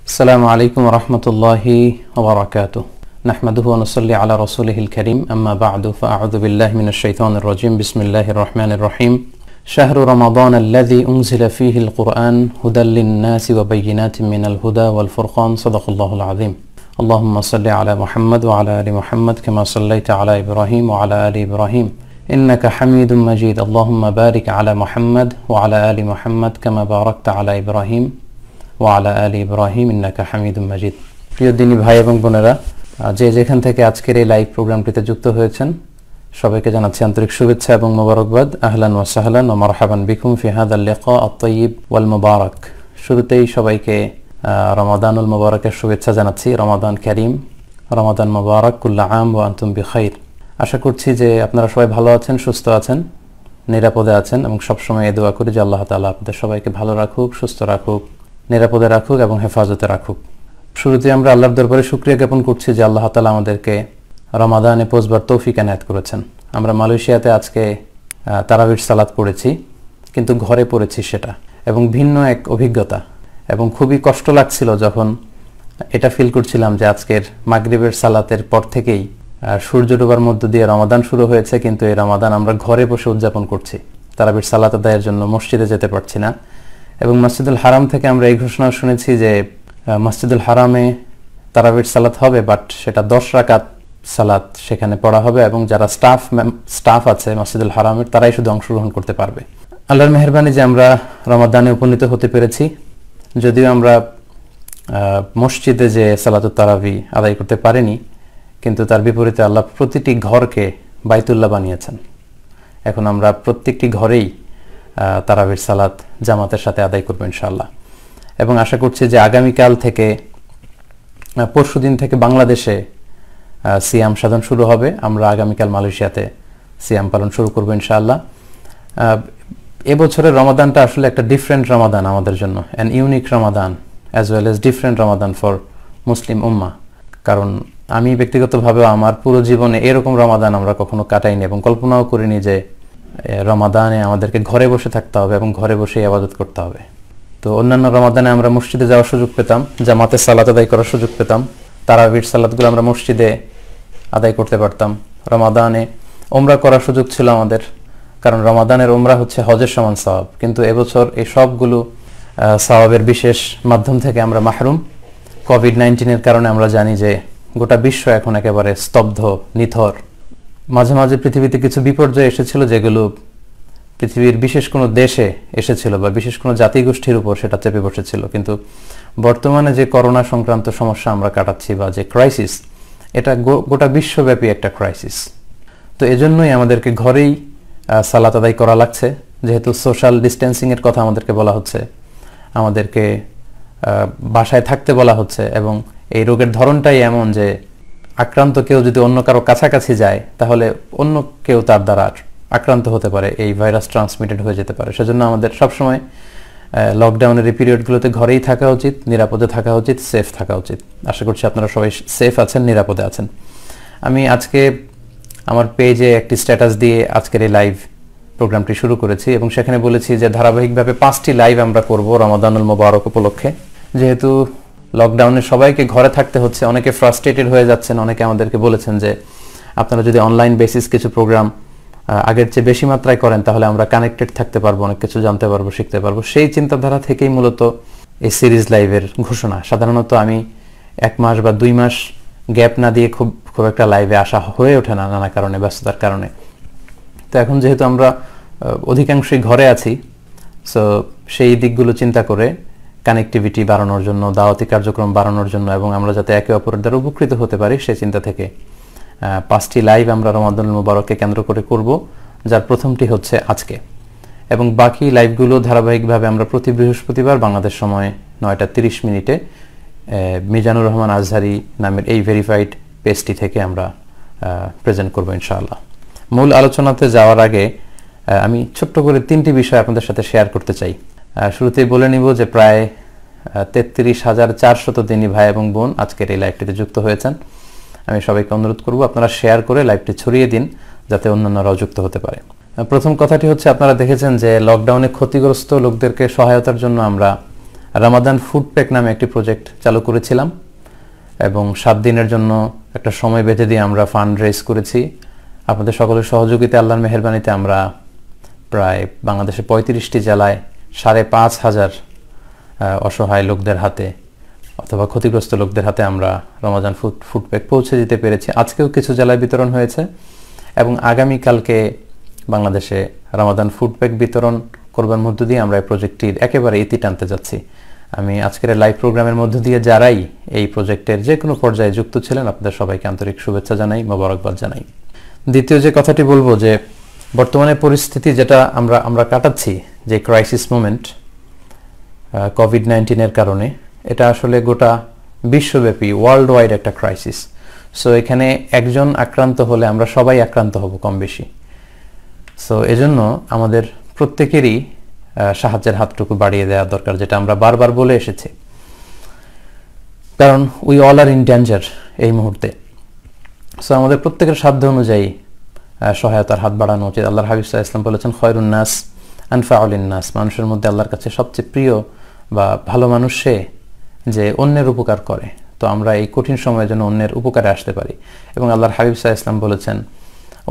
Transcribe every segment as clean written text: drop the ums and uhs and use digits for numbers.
আসসালামু আলাইকুম রহমতুল্লাহি ওবরাকাতুহ নাহমাদুহু ওয়া নুসাল্লি আলা রাসূলিহিল কারীম আম্মা বা'দু ফাআউযু বিল্লাহি মিনাশ শাইতানির রাজীম বিসমিল্লাহির রহমানির রহিম শাহরু রমাদান আল্লাযী উনজিলা ফীহিল কুরআন হুদাল লিন-নাসি ওয়া বায়্যিনাতিন মিনাল হুদা ওয়াল ফুরকান সাদাকাল্লাহুল আযীম আল্লাহুম্মা সাল্লি আলা মুহাম্মাদ ওয়া আলা আলি মুহাম্মাদ কামা সাল্লাইতা আলা ইব্রাহিম ওয়া আলা আলি ইব্রাহিম ইন্নাকা হামিদুম মাজিদ আল্লাহুম্মা বারিক আলা মুহাম্মাদ ওয়া আলা আলি মুহাম্মাদ কামা বারাকতা আলা ইব্রাহিম ওয়া আলা আলি ইব্রাহিম ইন্নাকা হামিদুম মাজিদ। প্রিয় দিনী ভাই এবং বোনেরা, যে যেখান থেকে আজকের এই লাইভ প্রোগ্রামটিতে যুক্ত হয়েছেন সবাইকে জানাচ্ছি আন্তরিক শুভেচ্ছা এবং মোবারকবাদ। আহলান ওয়া সাহলান ওয়া মারহাবান বিকুম ফি হাযাল লিকা আত-তাইয়িব ওয়াল মুবারাক। শুরুতেই সবাইকে রমাদানুল মুবারাকের শুভেচ্ছা জানাচ্ছি। রমাদান কারীম, রমাদান মুবারাক, কুল্লা আম ওয়া আনতুম বিখাইর। আশা করছি যে আপনারা সবাই ভালো আছেন, সুস্থ আছেন, নিরাপদে আছেন এবং সবসময় এই দোয়া করি যে আল্লাহ তাআলা আপনাদের সবাইকে ভালো রাখুক, সুস্থ রাখুক, নিরাপদে রাখুক এবং হেফাজতে রাখুক। শুরুতে আমরা আল্লাহর দরবারে শুকরিয়া জ্ঞাপন করছি যে আল্লাহ তাআলা আমাদেরকে রমাদানে পৌঁছবার তৌফিক এনায়েত করেছেন। আমরা মালয়েশিয়াতে আজকে তারাবির সালাত পড়েছি, কিন্তু ঘরে পড়েছি সেটা, এবং ভিন্ন এক অভিজ্ঞতা, এবং খুবই কষ্ট লাগছিল যখন এটা ফিল করছিলাম যে আজকের মাগরিবের সালাতের পর থেকেই সূর্য ডোবার মধ্য দিয়ে রমাদান শুরু হয়েছে, কিন্তু এই রমাদান আমরা ঘরে বসে উদযাপন করছি। তারাবির সালাত আদায়ের জন্য মসজিদে যেতে পারছি না। এবং মসজিদুল হারাম থেকে আমরা এই ঘোষণা শুনেছি যে মসজিদুল হারামে তারাবির সালাত হবে, বাট সেটা 10 রাকাত সালাত সেখানে পড়া হবে, এবং যারা স্টাফ আছে মসজিদুল হারামের তারাই শুধু অংশগ্রহণ করতে পারবে। আল্লাহর মেহেরবানি যে আমরা রমাদানে উপনীত হতে পেরেছি। যদিও আমরা মসজিদে যে সালাতুত তারাবি আদায় করতে পারিনি, কিন্তু তার বিপরীতে আল্লাহ প্রতিটি ঘরকে বাইতুল্লাহ বানিয়েছেন। এখন আমরা প্রত্যেকটি ঘরেই তারাবির সালাত জামাতের সাথে আদায় করবো ইনশাআল্লাহ। এবং আশা করছি যে আগামীকাল থেকে, পরশুদিন থেকে বাংলাদেশে সিয়াম সাধন শুরু হবে। আমরা আগামীকাল মালয়েশিয়াতে সিয়াম পালন শুরু করবো ইনশাআল্লাহ। এবছরের রমাদানটা আসলে একটা ডিফারেন্ট রমাদান আমাদের জন্য, an unique Ramadan as well as different Ramadan for Muslim ummah. কারণ আমি ব্যক্তিগতভাবেও আমার পুরো জীবনে এরকম রমাদান আমরা কখনো কাটাইনি, এবং কল্পনাও করিনি যে রমাদানে আমাদেরকে ঘরে বসে থাকতে হবে এবং ঘরে বসে ইবাদত করতে হবে। তো অন্যান্য রমাদানে আমরা মসজিদে যাওয়ার সুযোগ পেতাম, জামাতে সালাত আদায় করার সুযোগ পেতাম, তারাবির সালাতগুলো আমরা মসজিদে আদায় করতে পারতাম। রমাদানে ওমরা করার সুযোগ ছিল আমাদের, কারণ রমাদানের ওমরা হচ্ছে হজের সমান সওয়াব। কিন্তু এবছর এই সবগুলো সওয়াবের বিশেষ মাধ্যম থেকে আমরা মাহরুম। কোভিড-19 কারণে আমরা জানি যে গোটা বিশ্ব এখন একেবারে স্তব্ধ, নিথর। মাঝে মাঝে পৃথিবীতে কিছু বিপর্যয় এসেছিল যেগুলো পৃথিবীর বিশেষ কোনো দেশে এসেছিল বা বিশেষ কোনো জাতিগোষ্ঠীর উপর সেটা চেপে বসেছিল। কিন্তু বর্তমানে যে করোনা সংক্রান্ত সমস্যা আমরা কাটাচ্ছি বা যে ক্রাইসিস, এটা গোটা বিশ্বব্যাপী একটা ক্রাইসিস। তো এজন্যই আমাদেরকে ঘরেই সালাত আদায় করা লাগছে, যেহেতু সোশ্যাল ডিস্টেন্সিংয়ের কথা আমাদেরকে বলা হচ্ছে, আমাদেরকে বাসায় থাকতে বলা হচ্ছে, এবং এই রোগের ধরনটাই এমন যে আক্রান্ত কেউ যদি অন্য কারো কাছাকাছি যায় তাহলে অন্য কেউ তার দ্বারা আক্রান্ত হতে পারে, এই ভাইরাস ট্রান্সমিটেড হয়ে যেতে পারে। সেজন্য আমাদের সবসময় লকডাউনের এই পিরিয়ডগুলোতে ঘরেই থাকা উচিত, নিরাপদে থাকা উচিত, সেফ থাকা উচিত। আশা করছি আপনারা সবাই সেফ আছেন, নিরাপদে আছেন। আমি আজকে আমার পেজে একটি স্ট্যাটাস দিয়ে আজকের এই লাইভ প্রোগ্রামটি শুরু করেছি, এবং সেখানে বলেছি যে ধারাবাহিকভাবে 5টি লাইভ আমরা করব রমাদানুল মুবারক উপলক্ষে। যেহেতু লকডাউনে সবাইকে ঘরে থাকতে হচ্ছে, অনেকে ফ্রাস্ট্রেটেড হয়ে যাচ্ছেন, অনেকে আমাদেরকে বলেছেন যে আপনারা যদি অনলাইন বেসিস কিছু প্রোগ্রাম আগের চেয়ে বেশি মাত্রায় করেন তাহলে আমরা কানেক্টেড থাকতে পারবো, অনেক কিছু জানতে পারবো, শিখতে পারবো। সেই চিন্তাধারা থেকেই মূলত এই সিরিজ লাইভের ঘোষণা। সাধারণত আমি 1 মাস বা 2 মাস গ্যাপ না দিয়ে খুব একটা লাইভে আসা হয়ে ওঠে না, নানা কারণে, ব্যস্ততার কারণে। তো এখন যেহেতু আমরা অধিকাংশই ঘরে আছি, সো সেই দিকগুলো চিন্তা করে কানেক্টিভিটি বাড়ানোর জন্য, দাওয়াতি কার্যক্রম বাড়ানোর জন্য, এবং আমরা যাতে একে অপরের দ্বারা উপকৃত হতে পারি সেই চিন্তা থেকে 5টি লাইভ আমরা রমাদানুল মুবারককে কেন্দ্র করে করব, যার প্রথমটি হচ্ছে আজকে। এবং বাকি লাইভগুলো ধারাবাহিকভাবে আমরা প্রতি বৃহস্পতিবার বাংলাদেশ সময় 9টা 30 মিনিটে মিজানুর রহমান আজহারি নামের এই ভেরিফাইড পেজটি থেকে আমরা প্রেজেন্ট করব ইনশাআল্লাহ। মূল আলোচনাতে যাওয়ার আগে আমি ছোট্ট করে 3টি বিষয় আপনাদের সাথে শেয়ার করতে চাই। শুরুতেই বলে নিব যে প্রায় 33,400 দিনী ভাই এবং বোন আজকের এই লাইভটিতে যুক্ত হয়েছেন। আমি সবাইকে অনুরোধ করব আপনারা শেয়ার করে লাইভটি ছড়িয়ে দিন, যাতে অন্যান্যরাও যুক্ত হতে পারে। প্রথম কথাটি হচ্ছে, আপনারা দেখেছেন যে লকডাউনে ক্ষতিগ্রস্ত লোকদেরকে সহায়তার জন্য আমরা রামাদান ফুড প্যাক নামে একটি প্রজেক্ট চালু করেছিলাম এবং 7 দিনের জন্য একটা সময় বেঁধে দিয়ে আমরা ফান্ড রেজ করেছি। আপনাদের সকলের সহযোগিতা, আল্লাহর মেহেরবানিতে আমরা প্রায় বাংলাদেশের 35টি জেলায় 5,500 অসহায় লোকদের হাতে অথবা ক্ষতিগ্রস্ত লোকদের হাতে আমরা রমজান ফুড প্যাক পৌঁছে দিতে পেরেছি। আজকেও কিছু জেলায় বিতরণ হয়েছে এবং আগামীকালকে বাংলাদেশে রমাদান ফুড প্যাক বিতরণ করবার মধ্য দিয়ে আমরা এই প্রজেক্টটির একেবারে ইতি টানতে যাচ্ছি। আমি আজকের লাইভ প্রোগ্রামের মধ্য দিয়ে যারাই এই প্রজেক্টের যে কোনো পর্যায়ে যুক্ত ছিলেন আপনাদের সবাইকে আন্তরিক শুভেচ্ছা জানাই, মোবারকবাদ জানাই। দ্বিতীয় যে কথাটি বলবো যে বর্তমানে পরিস্থিতি যেটা আমরা কাটাচ্ছি, যে ক্রাইসিস মোমেন্ট কোভিড-19 কারণে, এটা আসলে গোটা বিশ্বব্যাপী ওয়ার্ল্ড ওয়াইড একটা ক্রাইসিস। সো এখানে একজন আক্রান্ত হলে আমরা সবাই আক্রান্ত হব কম বেশি। সো এজন্য আমাদের প্রত্যেকেরই সাহায্যের হাতটুকু বাড়িয়ে দেওয়া দরকার, যেটা আমরা বারবার বলে এসেছি, কারণ we all are in danger এই মুহূর্তে। সো আমাদের প্রত্যেকের সাধ্য অনুযায়ী সহায়তার হাত বাড়ানো উচিত। আল্লাহর হাবিব সাল্লাল্লাহু আলাইহি ওয়াসাল্লাম বলেছেন, খয়রুন নাস আনফাউলিন নাস, মানুষের মধ্যে আল্লাহর কাছে সবচেয়ে প্রিয় বা ভালো মানুষ সে যে অন্যের উপকার করে। তো আমরা এই কঠিন সময়ের জন্য অন্যের উপকারে আসতে পারি। এবং আল্লাহর হাবিব সাল্লাল্লাহু আলাইহি ওয়াসাল্লাম বলেছেন,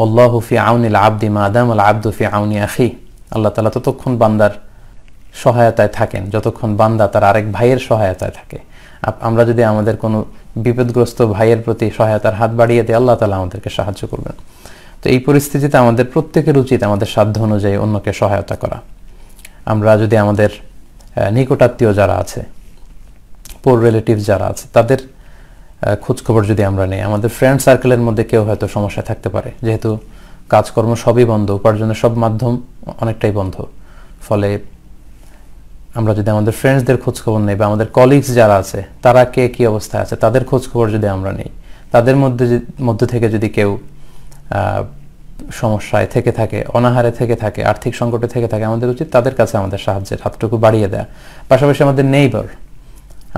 আল্লাহু ফি আউনিল আবদি মা দামাল আবদু ফি আউনি আখি, আল্লাহ তাআলা ততক্ষণ বান্দার সহায়তায় থাকেন যতক্ষণ বান্দা তার আরেক ভাইয়ের সহায়তায় থাকে। আমরা যদি আমাদের কোনো বিপদগ্রস্ত ভাইয়ের প্রতি সহায়তার হাত বাড়িয়ে দিই, আল্লাহ তাআলা আমাদেরকে সাহায্য করবেন। তো এই পরিস্থিতিতে আমাদের প্রত্যেকের উচিত আমাদের সাধ্য অনুযায়ী অন্যকে সহায়তা করা। আমরা যদি আমাদের নিকটাত্মীয় যারা আছে, পোর রিলেটিভ যারা আছে, তাদের খোঁজখবর যদি আমরা নেই, আমাদের ফ্রেন্ড সার্কেলের মধ্যে কেউ হয়তো সমস্যায় থাকতে পারে, যেহেতু কাজকর্ম সবই বন্ধ, উপার্জনের সব মাধ্যম অনেকটাই বন্ধ, ফলে আমরা যদি আমাদের ফ্রেন্ডসদের খোঁজখবর নেই বা আমাদের কলিগস যারা আছে তারা কে কী অবস্থায় আছে তাদের খোঁজখবর যদি আমরা নেই, তাদের মধ্যে থেকে যদি কেউ সমস্যায় থেকে থাকে, অনাহারে থেকে থাকে, আর্থিক সংকটে থেকে থাকে, আমাদের উচিত তাদের কাছে আমাদের সাহায্যের হাতটুকু বাড়িয়ে দেয়া। পাশাপাশি আমাদের নেইবার,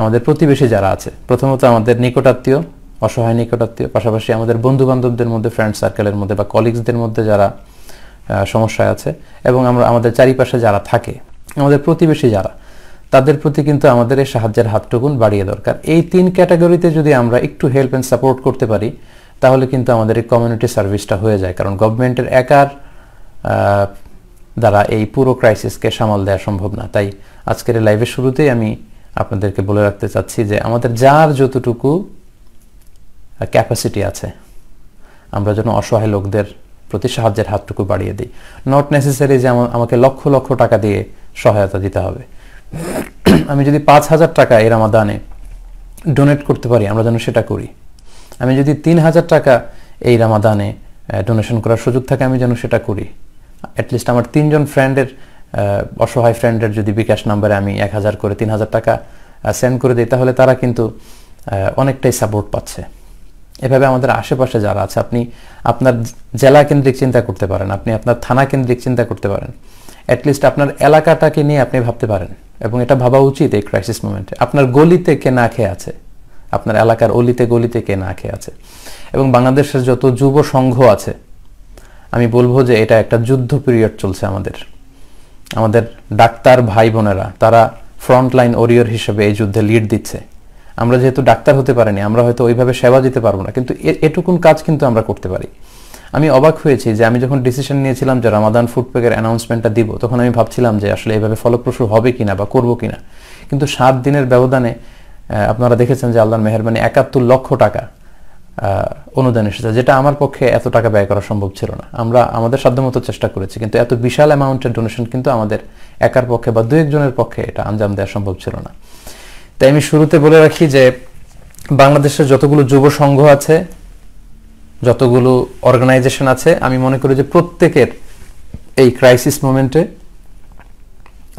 আমাদের প্রতিবেশী যারা আছে, প্রথমত আমাদের নিকটাত্মীয়, অসহায় নিকটাত্মীয়, পাশাপাশি আমাদের বন্ধু বান্ধবদের মধ্যে, ফ্রেন্ড সার্কেলের মধ্যে বা কলিগসদের মধ্যে যারা সমস্যায় আছে, এবং আমাদের চারিপাশে যারা থাকে, আমাদের প্রতিবেশী যারা, তাদের প্রতি কিন্তু আমাদের এই সাহায্যের হাতটুকুন বাড়িয়ে দরকার। এই 3 ক্যাটাগরিতে যদি আমরা একটু হেল্প অ্যান্ড সাপোর্ট করতে পারি, তাহলে কিন্তু আমাদের এই কমিউনিটি সার্ভিসটা হয়ে যায়। কারণ গভর্নমেন্টের একার দ্বারা এই পুরো ক্রাইসিসকে সামাল দেওয়া সম্ভব না। তাই আজকের লাইভের শুরুতেই আমি আপনাদেরকে বলে রাখতে চাচ্ছি যে আমাদের যার যতটুকু ক্যাপাসিটি আছে, আমরা যেন অসহায় লোকদের প্রতি সাহায্যের হাতটুকু বাড়িয়ে দিই। নট নেসেসারি যে আমাকে লক্ষ লক্ষ টাকা দিয়ে সহায়তা দিতে হবে। আমি যদি 5,000 টাকা এই রমাদানে ডোনেট করতে পারি, আমরা যেন সেটা করি। আমি যদি 3,000 টাকা এই রমাদানে ডোনেশন করার সুযোগ থাকে, আমি যেন সেটা করি। অ্যাটলিস্ট আমার 3 জন ফ্রেন্ডের, অসহায় ফ্রেন্ডের যদি বিকাশ নাম্বারে আমি 1,000 করে 3,000 টাকা সেন্ড করে দিই, তাহলে তারা কিন্তু অনেকটাই সাপোর্ট পাচ্ছে। এভাবে আমাদের আশেপাশে যারা আছে, আপনি আপনার জেলা কেন্দ্রিক চিন্তা করতে পারেন, আপনি আপনার থানা কেন্দ্রিক চিন্তা করতে পারেন, অ্যাটলিস্ট আপনার এলাকাটাকে নিয়ে আপনি ভাবতে পারেন। এবং এটা ভাবা উচিত এই ক্রাইসিস মোমেন্টে। আপনার গলিতে কে না খেয়ে আছে, আপনার এলাকার অলিতে গলিতে কে না খেয়ে আছে। এবং বাংলাদেশের যত যুব সংঘ আছে, আমি বলবো যে এটা একটা যুদ্ধ পিরিয়ড চলছে। আমাদের ডাক্তার ভাই বোনেরা, তারা ফ্রন্টলাইন ওরিয়র হিসেবে এই যুদ্ধে লিড দিচ্ছে। আমরা যেহেতু ডাক্তার হতে পারিনি, আমরা হয়তো ওইভাবে সেবা দিতে পারবো না, কিন্তু এটুকুন কাজ কিন্তু আমরা করতে পারি। আমি অবাক হয়েছি যে আমি যখন ডিসিশন নিয়েছিলাম যে রমাদান ফুড প্যাকের অ্যানাউন্সমেন্টটা দিব, তখন আমি ভাবছিলাম যে আসলে এইভাবে ফলপ্রসূ হবে কিনা বা করবো কিনা। কিন্তু 7 দিনের ব্যবধানে আপনারা দেখেছেন যে আল্লাহর মেহেরবানি 71 লক্ষ টাকা অনুদান এসেছে, যেটা আমার পক্ষে এত টাকা ব্যয় করা সম্ভব ছিল না। আমরা আমাদের সাধ্যমতো চেষ্টা করেছি, কিন্তু এত বিশাল অ্যামাউন্টের ডোনেশন কিন্তু আমাদের একার পক্ষে বা 2-1 জনের পক্ষে এটা আঞ্জাম দেওয়া সম্ভব ছিল না। তাই আমি শুরুতে বলে রাখি যে বাংলাদেশের যতগুলো যুব সংঘ আছে, যতগুলো অর্গানাইজেশন আছে, আমি মনে করি যে প্রত্যেকের এই ক্রাইসিস মোমেন্টে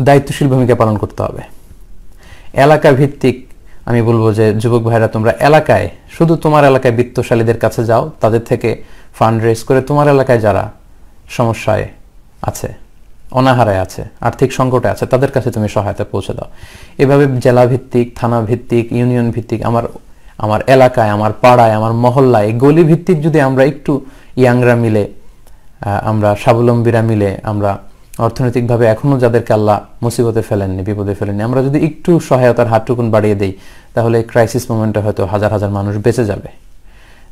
দায়িত্বশীল ভূমিকা পালন করতে হবে। এলাকা ভিত্তিক আমি বলবো যে যুবক ভাইরা, তোমরা এলাকায়, শুধু তোমার এলাকায় বিত্তশালীদের কাছে যাও, তাদের থেকে ফান্ড রেজ করে তোমার এলাকায় যারা সমস্যায় আছে, অনাহারে আছে, আর্থিক সংকটে আছে, তাদের কাছে তুমি সহায়তা পৌঁছে দাও। এভাবে জেলা ভিত্তিক, থানা ভিত্তিক, ইউনিয়ন ভিত্তিক, আমার এলাকায়, আমার পাড়ায়, আমার মহল্লায়, গলি ভিত্তিক যদি আমরা একটু ইয়াংরা মিলে, আমরা স্বাবলম্বীরা মিলে আমরা অর্থনৈতিকভাবে এখনও যাদেরকে আল্লাহ মুসিবতে ফেলেননি, বিপদে ফেলেননি, আমরা যদি একটু সহায়তার হাতটুকুন বাড়িয়ে দিই তাহলে এই ক্রাইসিস মোমেন্টে হয়তো হাজার হাজার মানুষ বেঁচে যাবে।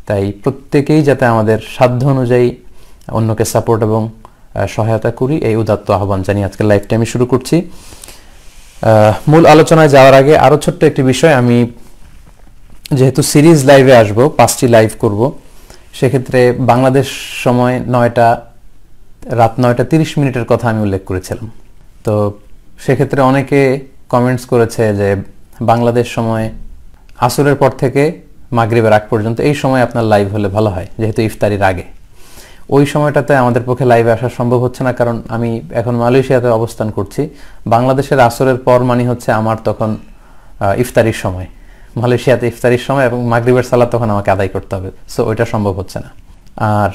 তাই প্রত্যেকেই যাতে আমাদের সাধ্য অনুযায়ী অন্যকে সাপোর্ট এবং সহায়তা করি, এই উদাত্ত আহ্বান জানিয়ে আজকে লাইভটা আমি শুরু করছি। মূল আলোচনায় যাওয়ার আগে আরও ছোট্ট একটি বিষয়, আমি যেহেতু সিরিজ লাইভে আসব, 5টি লাইভ করব, সেক্ষেত্রে বাংলাদেশ সময় রাত 9:30 কথা আমি উল্লেখ করেছিলাম। তো সেক্ষেত্রে অনেকে কমেন্টস করেছে যে বাংলাদেশ সময় আসরের পর থেকে মাগরিবের আগ পর্যন্ত এই সময় আপনার লাইভ হলে ভালো হয়, যেহেতু ইফতারির আগে। ওই সময়টাতে আমাদের পক্ষে লাইভে আসা সম্ভব হচ্ছে না, কারণ আমি এখন মালয়েশিয়াতে অবস্থান করছি। বাংলাদেশের আসরের পর মানে হচ্ছে আমার তখন ইফতারির সময়, মালয়েশিয়াতে ইফতারির সময়, এবং মাগরিবের সালাত তখন আমাকে আদায় করতে হবে। সো ওইটা সম্ভব হচ্ছে না। আর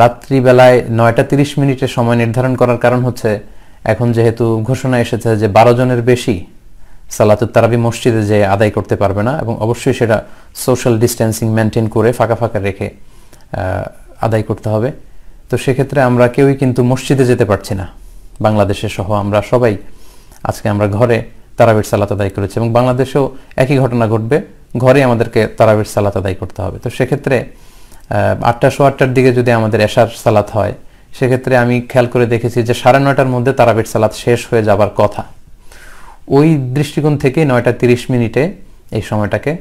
রাত্রিবেলায় 9:30 সময় নির্ধারণ করার কারণ হচ্ছে এখন যেহেতু ঘোষণা এসেছে যে 12 জনের বেশি সালাতুত তারাবি মসজিদে যে আদায় করতে পারবে না, এবং অবশ্যই সেটা সোশ্যাল ডিস্টেন্সিং মেনটেন করে ফাঁকা ফাঁকা রেখে আদায় করতে হবে। তো সেক্ষেত্রে আমরা কেউই কিন্তু মসজিদে যেতে পারছি না, বাংলাদেশে সহ আমরা সবাই আজকে আমরা ঘরে তারাবির সালাত আদায় করেছি, এবং বাংলাদেশেও একই ঘটনা ঘটবে, ঘরে আমাদেরকে তারাবির সালাত আদায় করতে হবে। তো সেক্ষেত্রে 8টা-8:15 দিকে যদি আমাদের এশার সালাত হয়, সেক্ষেত্রে আমি খেয়াল করে দেখেছি যে 9:30 মধ্যে তারাবির সালাত শেষ হয়ে যাবার কথা। ওই দৃষ্টিকোণ থেকে 9:30 এই সময়টাকে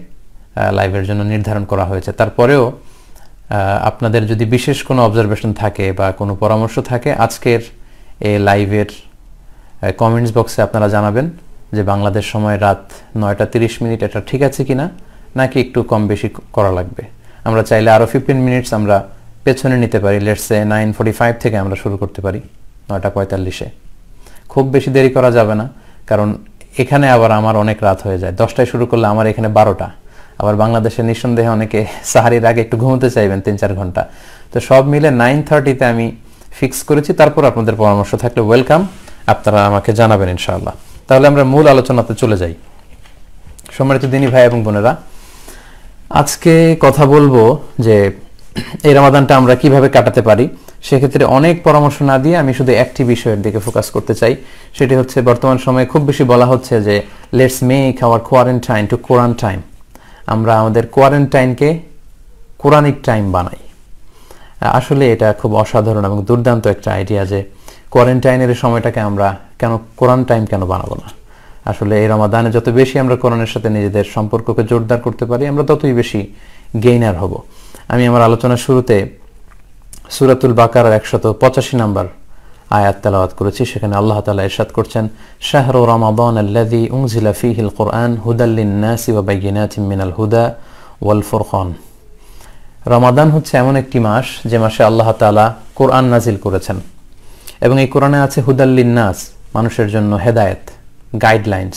লাইভের জন্য নির্ধারণ করা হয়েছে। তারপরেও আপনাদের যদি বিশেষ কোনো অবজারভেশন থাকে বা কোনো পরামর্শ থাকে, আজকের এই লাইভের কমেন্টস বক্সে আপনারা জানাবেন যে বাংলাদেশ সময় রাত 9:30 এটা ঠিক আছে কিনা, নাকি একটু কম বেশি করা লাগবে। আমরা চাইলে আরও 15 মিনিটস আমরা পেছনে নিতে পারি, লেটস সে 9:45 থেকে আমরা শুরু করতে পারি 9:45-এ। খুব বেশি দেরি করা যাবে না, কারণ এখানে আবার আমার অনেক রাত হয়ে যায়। 10টায় শুরু করলে আমার এখানে 12টা, আবার বাংলাদেশে নিঃসন্দেহে অনেকে সাহারির আগে একটু ঘুমোতে চাইবেন 3-4 ঘন্টা। তো সব মিলে 9:30-তে আমি ফিক্স করেছি। তারপর আপনাদের পরামর্শ থাকলে ওয়েলকাম, আপনারা আমাকে জানাবেন ইনশাআল্লাহ। তাহলে আমরা মূল আলোচনাতে চলে যাই। সম্মানিত দিনী ভাই এবং বোনেরা, আজকে কথা বলবো যে এই রমাদানটা আমরা কিভাবে কাটাতে পারি। সেক্ষেত্রে অনেক পরামর্শ না দিয়ে আমি শুধু একটি বিষয়ের দিকে ফোকাস করতে চাই, সেটি হচ্ছে বর্তমান সময়ে খুব বেশি বলা হচ্ছে যে let's make our quarantine to Quran time. আমরা আমাদের কোয়ারেন্টাইনকে কোরআনিক টাইম বানাই। আসলে এটা খুব অসাধারণ এবং দুর্দান্ত একটা আইডিয়া যে কোয়ারেন্টাইনের সময়টাকে আমরা কেন কোরআন টাইম কেন বানাবো না। আসলে এই রমাদানে যত বেশি আমরা কোরআনের সাথে নিজেদের সম্পর্ককে জোরদার করতে পারি, আমরা ততই বেশি গেইনার হব। আমি আমার আলোচনার শুরুতে সূরাতুল বাকারার 185 নম্বর আয়াত তেলাওয়াত করেছি। সেখানে আল্লাহ তাআলা ইরশাদ করছেন, শাহরু রমাদান আল্লাযী উনজিলা ফীহিল কুরআন হুদাল লিন-নাসি ওয়া বায়িনাতিন মিনাল হুদা ওয়াল ফুরকান। রমাদান হচ্ছে এমন একটি মাস যে মাসে আল্লাহ তাআলা কোরআন নাজিল করেছেন, এবং এই কোরআনে আছে হুদাল লিন-নাস, মানুষের জন্য হেদায়েত, গাইডলাইন্স,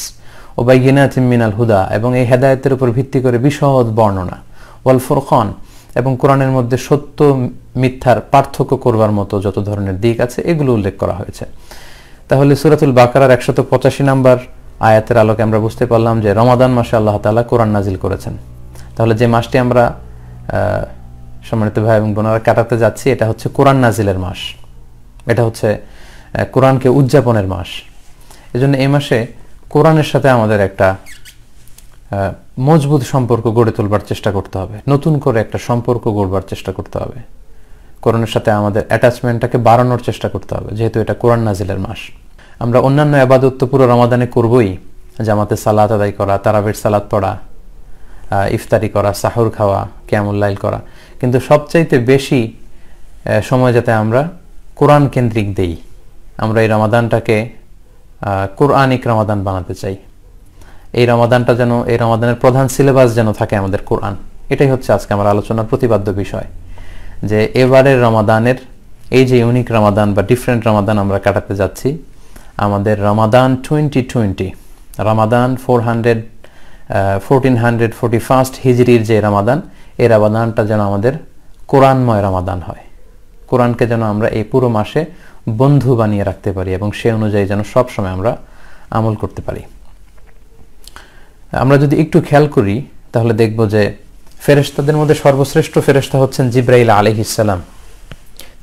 ও বায়িনাতিন মিনাল হুদা, এবং এই হেদায়েতের উপর ভিত্তি করে বিশদ বর্ণনা, ওয়াল ফুরকান, এবং কোরআনের মধ্যে সত্য মিথ্যার পার্থক্য করবার মতো যত ধরনের দিক আছে এগুলো উল্লেখ করা হয়েছে। তাহলে সূরাতুল বাকারার 185 নম্বর আয়াতের আলোকে আমরা বুঝতে পারলাম যে রমাদান মাসে আল্লাহ তাআলা কোরআন নাজিল করেছেন। তাহলে যে মাসটি আমরা সম্মানিত ভাই এবং বোনেরা কাটাতে যাচ্ছি, এটা হচ্ছে কোরআন নাজিলের মাস, এটা হচ্ছে কোরআনকে উদযাপনের মাস। এজন্য এই মাসে কোরআনের সাথে আমাদের একটা মজবুত সম্পর্ক গড়ে তোলবার চেষ্টা করতে হবে, নতুন করে একটা সম্পর্ক গড়বার চেষ্টা করতে হবে, কোরআনের সাথে আমাদের অ্যাটাচমেন্টটাকে বাড়ানোর চেষ্টা করতে হবে, যেহেতু এটা কোরআন নাজিলের মাস। আমরা অন্যান্য ইবাদত তো পুরো রমাদানে করবই, জামাতে সালাত আদায় করা, তারাবির সালাত পড়া, ইফতারি করা, সাহুর খাওয়া, কিয়ামুল লাইল করা, কিন্তু সবচাইতে বেশি সময় যাতে আমরা কোরআন কেন্দ্রিক দেই, আমরা এই রমাদানটাকে কোরআনিক রমাদান বানাতে চাই। এই রমাদানটা যেন, এই রমাদানের প্রধান সিলেবাস যেন থাকে আমাদের কোরআন। এটাই হচ্ছে আজকে আমার আলোচনার প্রতিপাদ্য বিষয়, যে এবারের রমাদানের এই যে ইউনিক রমাদান বা ডিফারেন্ট রমাদান আমরা কাটাতে যাচ্ছি, আমাদের রমাদান 2020, রমাদান 1441 হিজরির যে রমাদান, এই রমাদানটা যেন আমাদের কোরআনময় রমাদান হয়। কোরআনকে যেন আমরা এই পুরো মাসে বন্ধু বানিয়ে রাখতে পারি এবং সে অনুযায়ী যেন সবসময় আমরা আমল করতে পারি। আমরা যদি একটু খেয়াল করি তাহলে দেখব যে ফেরেশতাদের মধ্যে সর্বশ্রেষ্ঠ ফেরেশতা হচ্ছেন জিবরাইল আলাইহিস সালাম।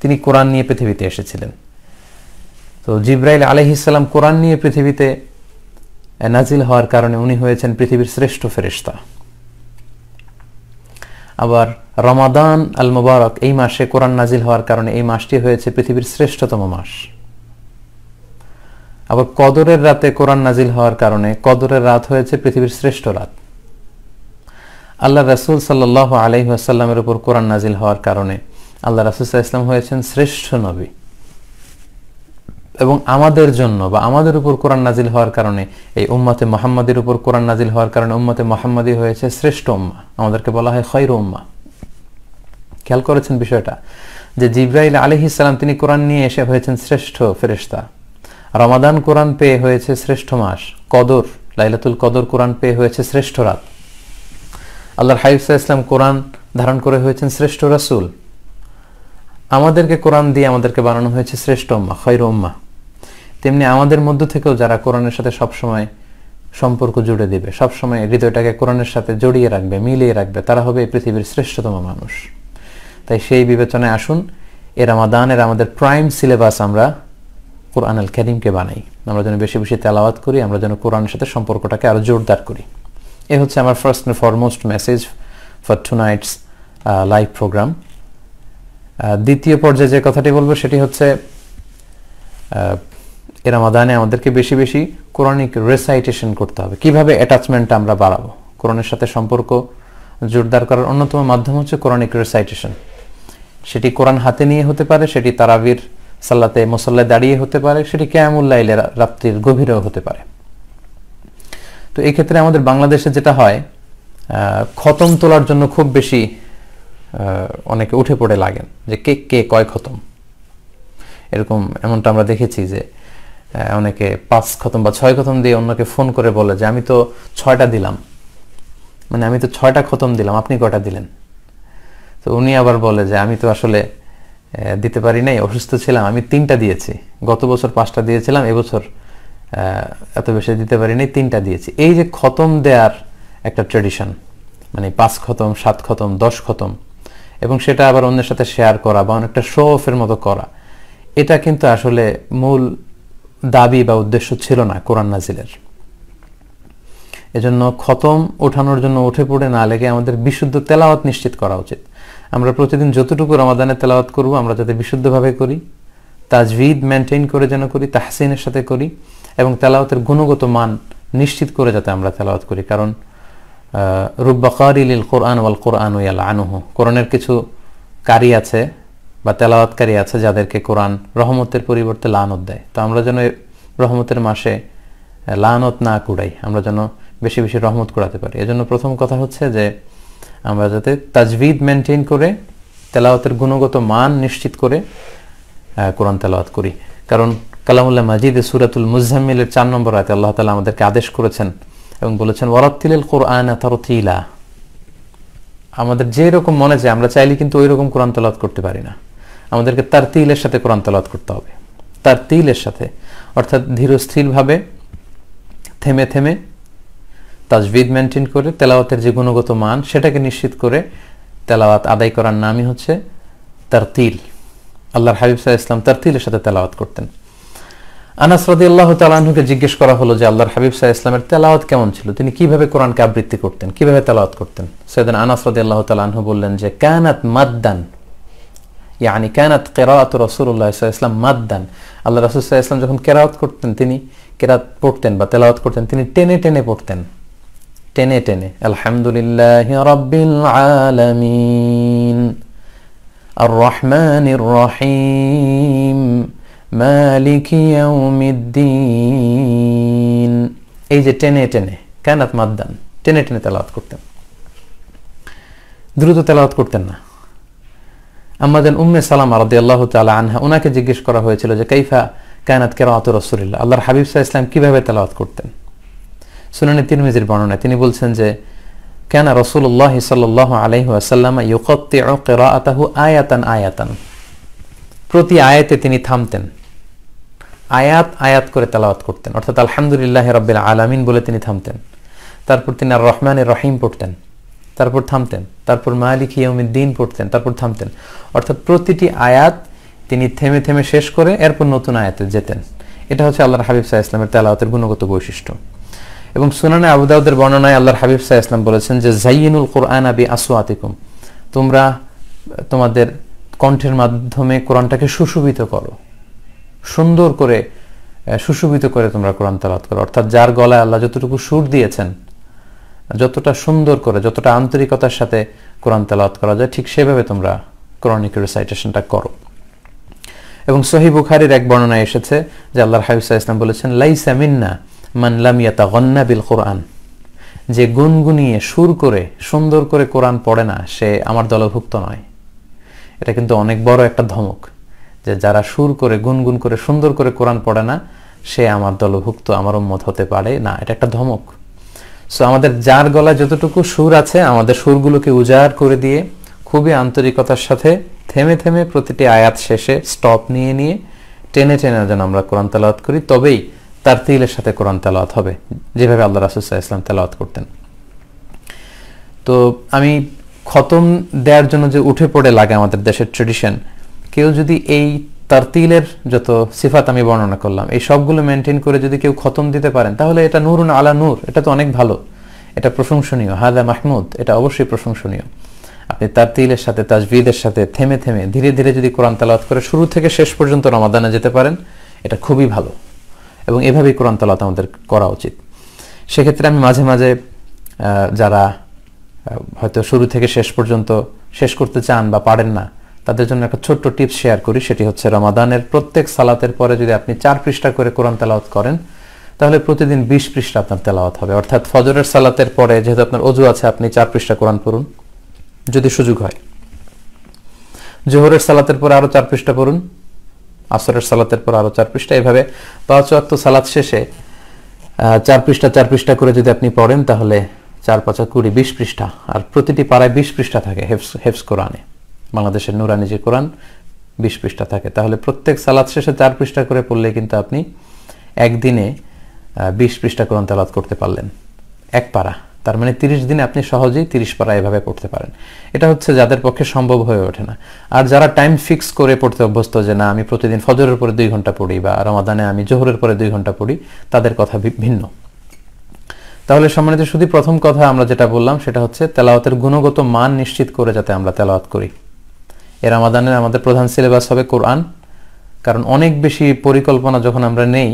তিনি কোরআন নিয়ে পৃথিবীতে এসেছিলেন। তো জিবরাইল আলাইহিস সালাম কোরআন নিয়ে পৃথিবীতে নাজিল হওয়ার কারণে উনি হয়েছেন পৃথিবীর শ্রেষ্ঠ ফেরেশতা। আবার রমাদান আল মুবারক, এই মাসে কোরআন নাজিল হওয়ার কারণে এই মাসটি হয়েছে পৃথিবীর শ্রেষ্ঠতম মাস। আবার কদরের রাতে কোরআন নাজিল হওয়ার কারণে কদরের রাত হয়েছে পৃথিবীর শ্রেষ্ঠ রাত। আল্লাহ রাসূল সাল্লাল্লাহু আলাইহি ওয়াসাল্লামের উপর কোরআন নাজিল হওয়ার কারণে আল্লাহ রাসূল সাল্লাল্লাহু আলাইহি ওয়াসাল্লাম হয়েছেন শ্রেষ্ঠ নবী। এবং আমাদের জন্য বা আমাদের উপর কোরআন নাজিল হওয়ার কারণে, এই উম্মতে মুহাম্মাদের উপর কোরআন নাজিল হওয়ার কারণে উম্মতে মুহাম্মাদি হয়েছে শ্রেষ্ঠ উম্মাহ। আমাদেরকে বলা হয় খায়রু উম্মাহ। খেয়াল করেছেন বিষয়টা, যে জিবরাইল আলাইহিস সালাম তিনি কোরআন নিয়ে এসে হয়েছেন শ্রেষ্ঠ ফেরেশতা। রমাদান কোরআন পেয়ে হয়েছে শ্রেষ্ঠ মাস। কদর, লাইলাতুল কদর কোরআন পেয়ে হয়েছে শ্রেষ্ঠ রাত। আল্লাহর হাবিব সাল্লাল্লাহু আলাইহি ওয়াসাল্লাম কোরআন ধারণ করে হয়েছেন শ্রেষ্ঠ রাসূল। আমাদেরকে কোরআন দিয়ে আমাদেরকে বানানো হয়েছে শ্রেষ্ঠ উম্মাহ, খায়রু উম্মাহ। তেমনি আমাদের মধ্য থেকেও যারা কোরআনের সাথে সবসময় সম্পর্ক জুড়ে দিবে, সবসময় হৃদয়টাকে কোরআনের সাথে জড়িয়ে রাখবে, মিলিয়ে রাখবে, তারা হবে এই পৃথিবীর শ্রেষ্ঠতম মানুষ। তাই সেই বিবেচনায় আসুন, এ রমাদানের আমাদের প্রাইম সিলেবাস আমরা কোরআন আল কারীমকে বানাই। আমরা যেন বেশি বেশি তেলাওয়াত করি, আমরা যেন কোরআনের সাথে সম্পর্কটাকে আরো জোরদার করি। এ হচ্ছে আমার first and foremost message for tonight's live program. দ্বিতীয় পর্যায়ে যে কথাটি বলবো সেটি হচ্ছে, এ রমাদানে আমাদেরকে বেশি বেশি কোরআনিক রেসাইটেশন করতে হবে। কিভাবে অ্যাটাচমেন্টটা আমরা বাড়াবো? কোরআনের সাথে সম্পর্ক জোরদার করার অন্যতম মাধ্যম হচ্ছে কোরআনিক রেসাইটেশন। সেটি কোরআন হাতে নিয়ে হতে পারে, সেটি তারাবির সাল্লাতে মুসাল্লায় দাঁড়িয়ে হতে পারে, সেটি কিয়ামুল লাইলে রাত্রির গভীরেও হতে পারে। তো এই ক্ষেত্রে আমাদের বাংলাদেশে যেটা হয়, খতম তোলার জন্য খুব বেশি অনেকে উঠে পড়ে লাগেন যে কে কয় খতম, এরকম এমনটা আমরা দেখেছি যে অনেকে 5 খতম বা 6 খতম দিয়ে অন্যকে ফোন করে বলে যে আমি তো 6টা দিলাম, মানে আমি তো 6টা খতম দিলাম, আপনি কয়টা দিলেন? তো উনি আবার বলে যে আমি তো আসলে দিতে পারি নাই, অসুস্থ ছিলাম, আমি 3টা দিয়েছি, গত বছর 5টা দিয়েছিলাম, এবছর এত বেশি দিতে পারি নাই, 3টা দিয়েছি। এই যে খতম দেওয়ার একটা ট্র্যাডিশন, মানে 5 খতম, 7 খতম, 10 খতম, এবং সেটা আবার অন্যের সাথে শেয়ার করা বা অনেকটা শো অফের মতো করা, এটা কিন্তু আসলে মূল দাবি বা উদ্দেশ্য ছিল না কোরআন নাজিলের। এজন্য খতম ওঠানোর জন্য উঠে পড়ে না লেগে আমাদের বিশুদ্ধ তেলাওয়াত নিশ্চিত করা উচিত। আমরা প্রতিদিন যতটুকু রমাদানে তেলাওয়াত করব আমরা যাতে বিশুদ্ধভাবে করি, তাজভিদ মেনটেন করে যেন করি, তাহসিনের সাথে করি, এবং তেলাওয়াতের গুণগত মান নিশ্চিত করে যাতে আমরা তেলাওয়াত করি। কারণ রুব্বা কারিলিল কোরআন ওয়াল কোরআনু ইয়ালআনুহু, কোরআনের কিছু কারি আছে বা তেলাওয়াতকারী আছে যাদেরকে কোরআন রহমতের পরিবর্তে লানত দেয়। তো আমরা যেন রহমতের মাসে লানত না কুড়াই, আমরা যেন বেশি বেশি রহমত কুড়াতে পারি। এজন্য প্রথম কথা হচ্ছে যে আমরা যাতে তাজভিদ মেনটেন করে তেলাওয়াতের গুণগত মান নিশ্চিত করে কোরআন তেলাওয়াত করি। কারণ কালামুল্লাহ মাজিদে সূরাতুল মুজাম্মিলের 4 নম্বর আয়াতে আল্লাহ তাআলা আমাদেরকে আদেশ করেছেন এবং বলেছেন ওয়ারাত্তিলিল কুরআনা তারতিলা। আমাদের যে রকম মনে চায় আমরা চাইলে কিন্তু ওই রকম কোরআন তেলাওয়াত করতে পারি না, আমাদেরকে তারতিলের সাথে কোরআন তেলাওয়াত করতে হবে। তারতিলের সাথে অর্থাৎ ধীর স্থিরভাবে, থেমে থেমে, তাজভিদ মেনটেন করে তেলাওয়াতের যে গুণগত মান সেটাকে নিশ্চিত করে তেলাওয়াত আদায় করার নামই হচ্ছে তারতিল। আল্লাহর হাবিব সাল্লাল্লাহু আলাইহি ওয়াসাল্লাম তারতিলের সাথে তেলাওয়াত করতেন। আনাস রাদিয়াল্লাহু তাআলা আনহুকে জিজ্ঞেস করা হলো যে আল্লাহর হাবিব সাল্লাল্লাহু আলাইহি ওয়াসাল্লামের তেলাওয়াত কেমন ছিল, তিনি কিভাবে কোরআনকে আবৃত্তি করতেন, কিভাবে তেলাওয়াত করতেন? সাইয়েদনা আনাস রাদিয়াল্লাহু তাআলা আনহু বললেন যে কানাত মাদ্দান, ইয়ানি কানাত কিরাআতু রাসূলুল্লাহ সাল্লাল্লাহু আলাইহি ওয়াসাল্লাম মাদ্দান। আল্লাহ রাসূল সাল্লাল্লাহু আলাইহি ওয়াসাল্লাম যখন কিরাআত করতেন, তিনি কিরাআত পড়তেন বা তেলাওয়াত করতেন, তিনি টেনে টেনে পড়তেন, টেনে টেনে। আলহামদুলিল্লাহি রাব্বিল আলামিন আর রহমানির রহিম মালিকি ইয়াউমিদ্দিন, এই যে টেনে টেনে, কানাত মাদ্দান, টেনে টেনে তেলাওয়াত করতেন, দ্রুত তেলাওয়াত করতেন না। আমাদের উম্মে সালামা রাদিয়াল্লাহু তাআলা আনহা, ওনাকে জিজ্ঞেস করা হয়েছিল যে কাইফা কানাত কিরাআতু রাসূলিল্লাহ, আল্লাহর হাবিব সাল্লাল্লাহু আলাইহি ওয়াসাল্লাম কিভাবে তেলাওয়াত করতেন? সুনানে তিরমিজির বর্ণনায় তিনি বলছেন যে কানা রাসূলুল্লাহ সাল্লাল্লাহু আলাইহি ওয়াসাল্লাম ইউকাত্তিউ কিরাআতাহু আয়াতান আয়াতান, প্রতি আয়াতে তিনি থামতেন, আয়াত আয়াত করে তেলাওয়াত করতেন। অর্থাৎ আলহামদুলিল্লাহি রাব্বিল আলামিন বলে তিনি থামতেন, তারপর তিনি আর রহমানির রহিম পড়তেন, তারপর থামতেন, তারপর মালিকি ইয়াউমিদ্দিন পড়তেন, তারপর থামতেন। অর্থাৎ প্রতিটি আয়াত তিনি থেমে থেমে শেষ করে এরপর নতুন আয়াতে যেতেন। এটা হচ্ছে আল্লাহর হাবিব সাল্লাল্লাহু আলাইহি ওয়াসাল্লামের তেলাওয়াতের গুণগত বৈশিষ্ট্য। এবং সুনানে আবু দাউদের বর্ণনায় আল্লাহর হাবিব সাল্লাল্লাহু আলাইহি ওয়াসাল্লাম বলেছেন যে যায়িনুল কুরআনা বিআসওয়াতিকুম, তোমরা তোমাদের কণ্ঠের মাধ্যমে কোরআনটাকে সুশোভিত করো, সুন্দর করে সুশোভিত করে তোমরা কোরআন তেলাওয়াত করো। অর্থাৎ যার গলায় আল্লাহ যতটুকু সুর দিয়েছেন, যতটা সুন্দর করে, যতটা আন্তরিকতার সাথে কোরআন তেলাওয়াত করা যায়, ঠিক সেভাবে তোমরা কোরআনিক রিসাইটেশনটা করো। এবং সহিহ বুখারীর এক বর্ণনায় এসেছে যে আল্লাহর হাবিব সাল্লাল্লাহু আলাইহি ওয়াসাল্লাম বলেছেন লাইসা মিন্না মান লাম ইয়াতাগান্না বিল কুরআন, যে গুনগুনিয়ে সুর করে সুন্দর করে কোরআন পড়ে না সে আমার দলভুক্ত নয়। এটা কিন্তু অনেক বড় একটা ধমক, যে যারা সুর করে গুনগুন করে সুন্দর করে কোরআন পড়ে না সে আমার দলভুক্ত, আমার উম্মত হতে পারে না। এটা একটা ধমক। সো আমাদের যার গলায় যতটুকু সুর আছে, আমাদের সুরগুলোকে উজাড় করে দিয়ে খুবই আন্তরিকতার সাথে থেমে থেমে প্রতিটি আয়াত শেষে স্টপ নিয়ে নিয়ে টেনে টেনে যেন আমরা কোরআন তেলাওয়াত করি, তবেই তারতিলের সাথে কোরআন তেলাওয়াত হবে, যেভাবে আল্লাহ রাসূল সাল্লাল্লাহু আলাইহি ওয়াসাল্লাম তেলাওয়াত করতেন। তো আমি খতম দেওয়ার জন্য যে উঠে পড়ে লাগে আমাদের দেশের ট্রেডিশন, কেউ যদি এই তারতিলের যত সিফাত আমি বর্ণনা করলাম এই সবগুলো মেনটেন করে যদি কেউ খতম দিতে পারেন, তাহলে এটা নূরুন আলা নূর, এটা তো অনেক ভালো, এটা প্রশংসনীয়, হাদা মাহমুদ, এটা অবশ্যই প্রশংসনীয়। আপনি তারতিলের সাথে তাজবিদের সাথে থেমে থেমে ধীরে ধীরে যদি কোরআন তেলাওয়াত করে শুরু থেকে শেষ পর্যন্ত রমাদানে যেতে পারেন, এটা খুবই ভালো, এবং এভাবেই কোরআন তেলাওয়াত আমাদের করা উচিত। সেক্ষেত্রে আমি মাঝে মাঝে যারা হয়তো শুরু থেকে শেষ পর্যন্ত শেষ করতে চান বা পারেন না, তাদের জন্য একটা ছোট্ট টিপস শেয়ার করি। সেটি হচ্ছে রমাদানের প্রত্যেক সালাতের পরে যদি আপনি 4 পৃষ্ঠা করে কোরআন তেলাওয়াত করেন, তাহলে প্রতিদিন 20 পৃষ্ঠা আপনার তেলাওয়াত হবে। অর্থাৎ ফজরের সালাতের পরে যেহেতু আপনার ওযু আছে, আপনি 4 পৃষ্ঠা কোরআন পড়ুন যদি সুযোগ হয়। জোহরের সালাতের পরে আরো 4 পৃষ্ঠা পড়ুন, আসরের সালাতের পর আরো 4 পৃষ্ঠা, এভাবে 5 ওয়াক্ত সালাত শেষে 4 পৃষ্ঠা করে যদি আপনি পড়েন, তাহলে 4 5 20 20 পৃষ্ঠা, আর প্রতিটি পাড়ায় 20 পৃষ্ঠা থাকে হেফজ কোরআনে। বাংলাদেশের নুরানি যে কোরআন 20 পৃষ্ঠা থাকে, তাহলে প্রত্যেক সালাত শেষে 4 পৃষ্ঠা করে পড়লে কিন্তু আপনি একদিনে 20 পৃষ্ঠা কোরআন তেলাওয়াত করতে পারলেন, এক পারা। তার মানে 30 দিনে আপনি সহজেই 30 পারা এভাবে পড়তে পারেন। এটা হচ্ছে যাদের পক্ষে সম্ভব হয়ে ওঠে না। আর যারা টাইম ফিক্স করে পড়তে অভ্যস্ত, যে না আমি প্রতিদিন ফজরের পরে 2 ঘন্টা পড়ি বা রমাদানে আমি জোহরের পরে 2 ঘন্টা পড়ি, তাদের কথা ভিন্ন। তাহলে সম্মানিত শুধু প্রথম কথা আমরা যেটা বললাম সেটা হচ্ছে তেলাওয়াতের গুণগত মান নিশ্চিত করে যাতে আমরা তেলাওয়াত করি। এই রমাদানের আমাদের প্রধান সিলেবাস হবে কোরআন, কারণ অনেক বেশি পরিকল্পনা যখন আমরা নেই,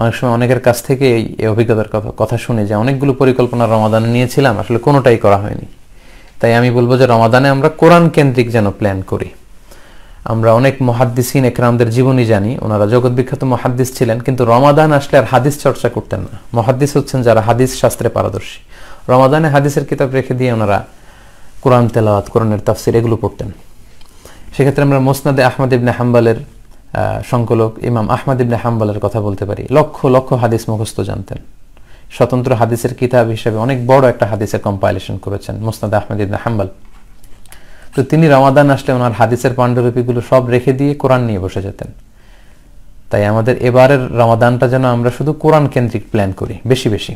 অনেক সময় অনেকের কাছ থেকে এই অভিজ্ঞতার কথা শুনে যে অনেকগুলো পরিকল্পনা রমাদানে নিয়েছিলাম, আসলে কোনোটাই করা হয়নি। তাই আমি বলবো যে রমাদানে আমরা কোরআন কেন্দ্রিক যেন প্ল্যান করি। আমরা অনেক মুহাদ্দিসিন একরামদের জীবনী জানি, ওনারা জগৎ বিখ্যাত মুহাদ্দিস ছিলেন, কিন্তু রমাদান আসলে আর হাদিস চর্চা করতেন না। মুহাদ্দিস হচ্ছেন যারা হাদিস শাস্ত্রে পারদর্শী। রমাদানে হাদিসের কিতাব রেখে দিয়ে ওনারা কোরআন তেলাওয়াত, কোরআনের তাফসির এগুলো পড়তেন। সেক্ষেত্রে আমরা মুসনাদে আহমদ ইবনে হাম্বলের সংকলক ইমাম আহমদ ইবনে হাম্বলের কথা বলতে পারি। লক্ষ লক্ষ হাদিস মুখস্থ জানতেন, স্বতন্ত্র হাদিসের কিতাব হিসেবে অনেক বড় একটা হাদিসের কম্পাইলেশন করেছেন মুসনাদ আহমদ ইবনে হাম্বল। তো তিনি রমাদান আসলে ওনার হাদিসের পাণ্ডুলিপিগুলো সব রেখে দিয়ে কোরআন নিয়ে বসে যেতেন। তাই আমাদের এবারের রমাদানটা যেন আমরা শুধু কোরআন কেন্দ্রিক প্ল্যান করি বেশি বেশি।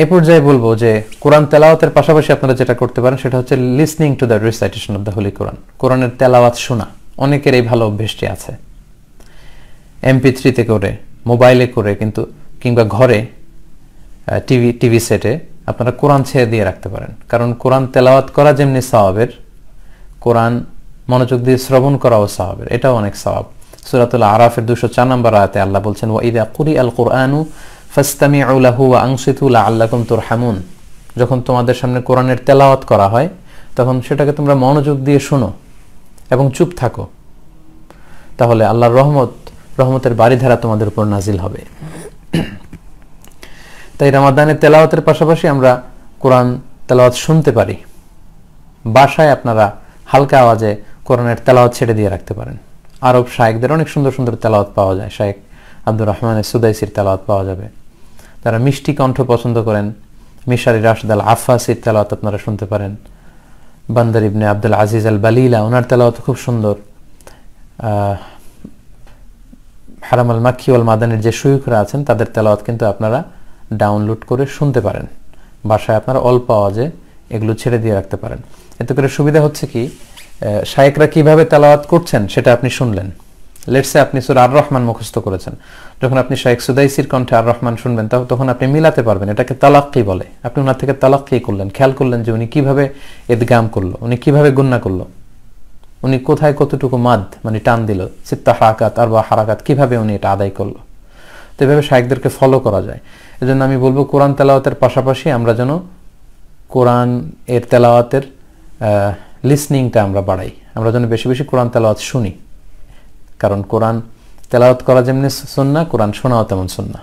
এ পর্যায়ে বলবো যে কোরআন তেলাওয়াতের পাশাপাশি আপনারা যেটা করতে পারেন সেটা হচ্ছে listening to the recitation of the holy Quran. কোরআনের তেলাওয়াত শোনা অনেকের এই ভালো অভ্যেসটি আছে, MP3 করে, মোবাইলে করে, কিন্তু কিংবা ঘরে টিভি সেটে আপনারা কোরআন ছেড়ে দিয়ে রাখতে পারেন। কারণ কোরআন তেলাওয়াত করা যেমনি সওয়াবের, কোরআন মনোযোগ দিয়ে শ্রবণ করাও সওয়াবের, এটাও অনেক সওয়াব। সূরাতুল আরাফের 204 নম্বর আয়াতে আল্লাহ বলছেন ওয়া ইযা কুরিআল কুরআনু ফাসতামিউ লাহু ওয়া আনসিতু লাআল্লাকুম তুরহামুন। যখন তোমাদের সামনে কোরআনের তেলাওয়াত করা হয় তখন সেটাকে তোমরা মনোযোগ দিয়ে শোনো এবং চুপ থাকো, তাহলে আল্লাহর রহমতের বাড়িধারা তোমাদের উপর নাজিল হবে। তাই রমাদানের তেলাওয়াতের পাশাপাশি আমরা কোরআন তেলাওয়াত শুনতে পারি। বাসায় আপনারা হালকা আওয়াজে কোরআনের তেলাওয়াত ছেড়ে দিয়ে রাখতে পারেন। আরব শায়েখদের অনেক সুন্দর সুন্দর তেলাওয়াত পাওয়া যায়, শায়েখ আব্দুর রহমান সুদাইসির তেলাওয়াত পাওয়া যাবে। তারা মিষ্টি কণ্ঠ পছন্দ করেন, মিশারি রাশিদ আল আফাসির তেলাওয়াত আপনারা শুনতে পারেন। বান্দার ইবনে আব্দুল আজিজ আল বালিলা, ওনার তেলাওয়াত খুব সুন্দর। হারাম আল মাক্কি ওয়াল মাদানির যে শুয়ুখরা আছেন তাদের তেলাওয়াত কিন্তু আপনারা ডাউনলোড করে শুনতে পারেন। বাসায় আপনারা অল্প আওয়াজে এগুলো ছেড়ে দিয়ে রাখতে পারেন। এতে করে সুবিধা হচ্ছে কি, শায়েখরা কিভাবে তেলাওয়াত করছেন সেটা আপনি শুনলেন, লেটস সে আপনি সূরা আর রহমান মুখস্থ করেছেন, যখন আপনি শাইখ সুদাইসির কণ্ঠে আর রহমান শুনবেন তখন আপনি মিলাতে পারবেন, এটাকে তালাক্কি বলে। আপনি ওনার থেকে তালাক্কি করলেন, খেয়াল করলেন যে উনি কিভাবে ইদগাম করলো, উনি কিভাবে গুন্না করলো, উনি কোথায় কতটুকু মাদ মানে টান দিল, সিত্তা হারাকাত আর বা হারাকাত কিভাবে উনি এটা আদায় করলো। তো এভাবে শাইখদেরকে ফলো করা যায়। এজন্য আমি বলবো কোরআন তেলাওয়াতের পাশাপাশি আমরা যেন কোরআন এর তেলাওয়াতের লিসনিংটা আমরা বাড়াই, আমরা যেন বেশি বেশি কোরআন তেলাওয়াত শুনি, কারণ কোরআন তেলাওয়াত করা যেমনি সুন্নাহ, কোরআন শোনাও তেমন সুন্নাহ।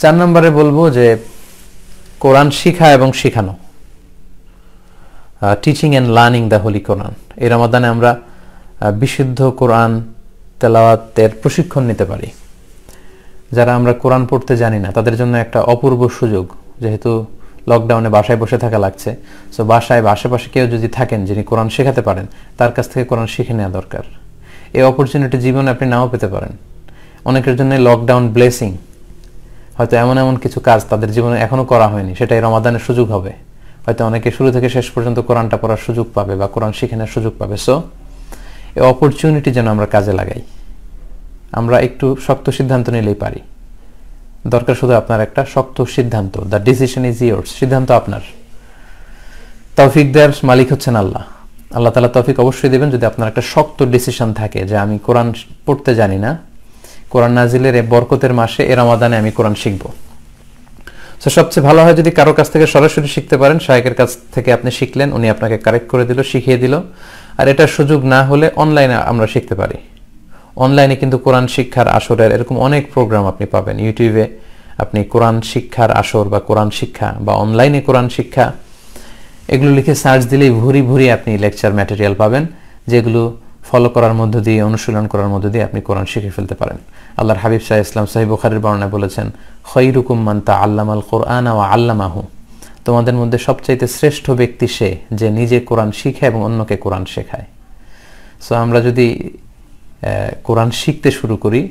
4 নম্বরে বলবো যে কোরআন শিখা এবং শিখানো, teaching and learning the holy Quran. এই রমাদানে আমরা বিশুদ্ধ কোরআন তেলাওয়াতের প্রশিক্ষণ নিতে পারি। যারা আমরা কোরআন পড়তে জানি না তাদের জন্য একটা অপূর্ব সুযোগ, যেহেতু লকডাউনে বাসায় বসে থাকা লাগছে, সো বাসায় বা আশেপাশে কেউ যদি থাকেন যিনি কোরআন শেখাতে পারেন, তার কাছ থেকে কোরআন শিখে নেওয়া দরকার। এই অপরচুনিটি জীবনে আপনি নাও পেতে পারেন। অনেকের জন্য লকডাউন ব্লেসিং, হয়তো এমন এমন কিছু কাজ তাদের জীবনে এখনো করা হয়নি, সেটাই রমাদানের সুযোগ হবে। হয়তো অনেকে শুরু থেকে শেষ পর্যন্ত কোরআনটা পড়ার সুযোগ পাবে বা কোরআন শিখে নেওয়ার সুযোগ পাবে। সো এই অপরচুনিটি যেন আমরা কাজে লাগাই। আমরা একটু শক্ত সিদ্ধান্ত নিলেই পারি, দরকার শুধু আপনার একটা শক্ত সিদ্ধান্ত। দ্য ডিসিশন ইজ ইয়োর্স, সিদ্ধান্ত আপনার। তৌফিক দেওয়ার মালিক হচ্ছেন আল্লাহ। আল্লাহ তাআলা তৌফিক অবশ্যই দেবেন যদি আপনার একটা শক্ত ডিসিশন থাকে যে আমি কোরআন পড়তে জানি না, কোরআন নাজিলের এই বরকতের মাসে এ রমাদানে আমি কোরআন শিখব। সো সবচেয়ে ভালো হয় যদি কারো কাছ থেকে সরাসরি শিখতে পারেন, শায়েখের কাছ থেকে আপনি শিখলেন, উনি আপনাকে কারেক্ট করে দিল, শিখিয়ে দিল। আর এটার সুযোগ না হলে অনলাইনে আমরা শিখতে পারি। অনলাইনে কিন্তু কোরআন শিক্ষার আসরের এরকম অনেক প্রোগ্রাম আপনি পাবেন। ইউটিউবে আপনি কোরআন শিক্ষার আসর বা কোরআন শিক্ষা বা অনলাইনে কোরআন শিক্ষা এগুলো লিখে সার্চ দিলেই ভুরি ভুরি আপনি লেকচার ম্যাটেরিয়াল পাবেন, যেগুলো ফলো করার মধ্য দিয়ে, অনুশীলন করার মধ্য দিয়ে আপনি কোরআন শিখে ফেলতে পারেন। আল্লাহর হাবিব সাল্লাল্লাহু আলাইহি ওয়াসাল্লাম সহিহ বুখারীর বর্ণনায় বলেছেন, খায়রুকুম মান তাআল্লামাল কুরআনা ওয়া আল্লামাহু, তোমাদের মধ্যে সবচাইতে শ্রেষ্ঠ ব্যক্তি সে যে নিজে কোরআন শিখে এবং অন্যকে কোরআন শেখায়। সো আমরা যদি কোরআন শিখতে শুরু করি,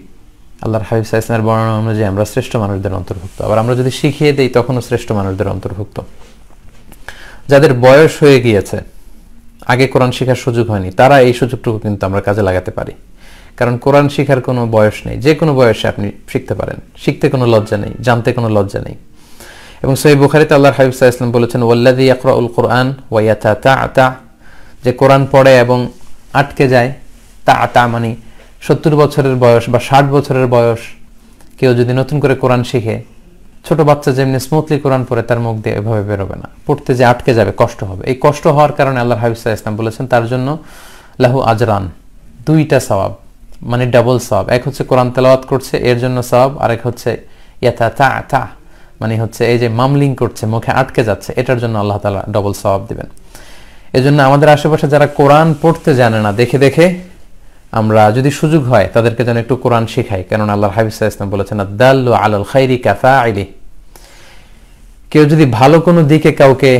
আল্লাহর হাবিব সাল্লাল্লাহু আলাইহি ওয়াসাল্লামের বর্ণনা অনুযায়ী আমরা শ্রেষ্ঠ মানুষদের অন্তর্ভুক্ত। আবার আমরা যদি শিখিয়ে দেই তখনও শ্রেষ্ঠ মানুষদের অন্তর্ভুক্ত। যাদের বয়স হয়ে গিয়েছে, আগে কোরআন শেখার সুযোগ হয়নি, তারা এই সুযোগটুকু কিন্তু আমরা কাজে লাগাতে পারি। কারণ কোরআন শেখার কোনো বয়স নেই, যে কোনো বয়সে আপনি শিখতে পারেন, শিখতে কোনো লজ্জা নেই, জানতে কোনো লজ্জা নেই। এবং সহিহ বুখারীতে আল্লাহর হাবিব সাল্লাল্লাহু আলাইহি ওয়াসাল্লাম বলেছেন, ওয়াল্লাযী ইয়াকরাউল কুরআন ওয়া ইয়াতাতাআতা, যে কোরআন পড়ে এবং আটকে যায়, তা মানে 70 বছরের বয়স বা 60 বছরের বয়স কেউ যদি নতুন করে কোরআন শিখে, ছোট বাচ্চা যেমনি স্মুথলি কোরআন পড়ে তার মুখ দিয়ে এভাবে বেরোবে না, পড়তে যে আটকে যাবে, কষ্ট হবে। এই কষ্ট হওয়ার কারণে আল্লাহর হাবিব সাল্লাল্লাহু আলাইহি ওয়াসাল্লাম বলেছেন তার জন্য লাহু আজরান, 2টা সওয়াব, মানে ডাবল সওয়াব। এক হচ্ছে কোরআন তেলাওয়াত করছে এর জন্য সওয়াব, আর এক হচ্ছে ইয়াতাতাআতা মানে হচ্ছে এই যে মামলিং করছে, মুখে আটকে যাচ্ছে, এটার জন্য আল্লাহ তাআলা ডাবল সওয়াব দিবেন। এজন্য আমাদের আশেপাশে যারা কোরআন পড়তে জানে না, দেখে দেখে আমরা যদি সুযোগ হয় তাদেরকে যেন একটু কোরআন শেখাই। কারণ আল্লাহর হাবিব সাল্লাল্লাহু আলাইহি ওয়াসাল্লাম বলেছেন, আদ-দাল্লু আলাল খাইরি কাফাইলি, কেউ যদি ভালো কোনো দিকে কাউকে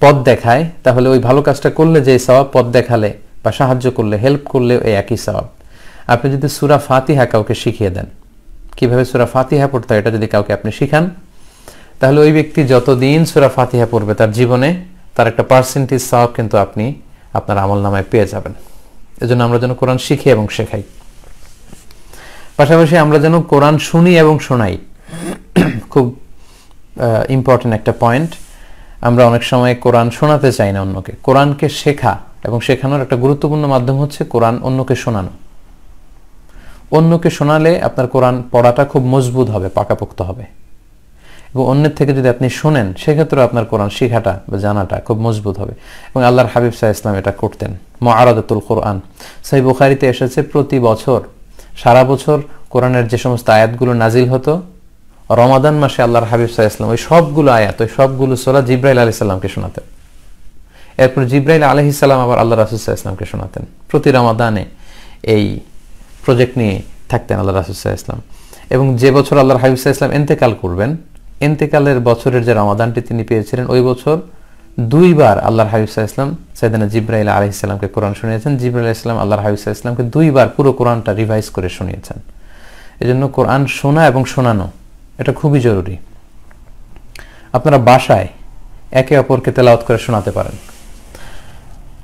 পথ দেখায় তাহলে ওই ভালো কাজটা করলে যে সওয়াব, পথ দেখালে বা সাহায্য করলে, হেল্প করলে এই একই সওয়াব। আপনি যদি সূরা ফাতিহা কাউকে শিখিয়ে দেন, কিভাবে সূরা ফাতিহা পড়তে হয় এটা যদি কাউকে আপনি শিখান, তাহলে ওই ব্যক্তি যতদিন সূরা ফাতিহা পড়বে তার জীবনে তার একটা পার্সেন্টেজ সওয়াব কিন্তু আপনি আপনার আমলনামায় পেয়ে যাবেন। এজন্য আমরা যেন কোরআন শিখি এবং শেখাই। পাশাপাশি আমরা যেন কোরআন শুনি এবং শোনাই, খুব ইম্পর্টেন্ট একটা পয়েন্ট। আমরা অনেক সময় কোরআন শোনাতে চাই না অন্যকে। কোরআনকে শেখা এবং শেখানোর একটা গুরুত্বপূর্ণ মাধ্যম হচ্ছে কোরআন অন্যকে শোনানো। অন্যকে শোনালে আপনার কোরআন পড়াটা খুব মজবুত হবে, পাকাপোক্ত হবে। এবং অন্যের থেকে যদি আপনি শোনেন, সেক্ষেত্রে আপনার কোরআন শেখাটা বা জানাটা খুব মজবুত হবে। এবং আল্লাহর হাবিব সাল্লাল্লাহু আলাইহি ওয়াসাল্লাম এটা করতেন। মুআরাদাতুল কোরআন সহিহ বুখারীতে এসেছে, প্রতি বছর সারা বছর কোরআনের যে সমস্ত আয়াতগুলো নাজিল হতো, রমাদান মাসে আল্লাহর হাবিব সাল্লাল্লাহু আলাইহি ওয়াসাল্লাম ওই সবগুলো আয়াত, ওই সবগুলো সূরা জিবরাইল আলাইহিস সালামকে শোনাতেন। এরপর জিবরাইল আলাইহিস সালাম আবার আল্লাহ রাসূল সাল্লাল্লাহু আলাইহি ওয়াসাল্লামকে শোনাতেন। প্রতি রমাদানে এই প্রজেক্ট নিয়ে থাকতেন আল্লাহ রাসূল সাল্লাল্লাহু আলাইহি ওয়াসাল্লাম। এবং যে বছর আল্লাহর হাবিব সাল্লাল্লাহু আলাইহি ওয়াসাল্লাম ইন্তেকাল করবেন, ইন্তেকালের বছরের যে রমাদানটি তিনি পেয়েছিলেন, ওই বছর 2 বার আল্লাহর হাবিব সাল্লাল্লাহু আলাইহি ওয়াসাল্লাম সাইয়েদনা জিবরাইল আলাইহিস সালামকে কোরআন শুনিয়েছেন। জিবরাইল আলাইহিস সালাম আল্লাহর হাবিব সাল্লাল্লাহু আলাইহি ওয়াসাল্লামকে 2 বার পুরো কোরআনটা রিভাইজ করে শুনিয়েছেন। এজন্য কোরআন শোনা এবং শোনানো এটা খুবই জরুরি। আপনারা বাসায় একে অপরকে তেলাওয়াত করে শোনাতে পারেন,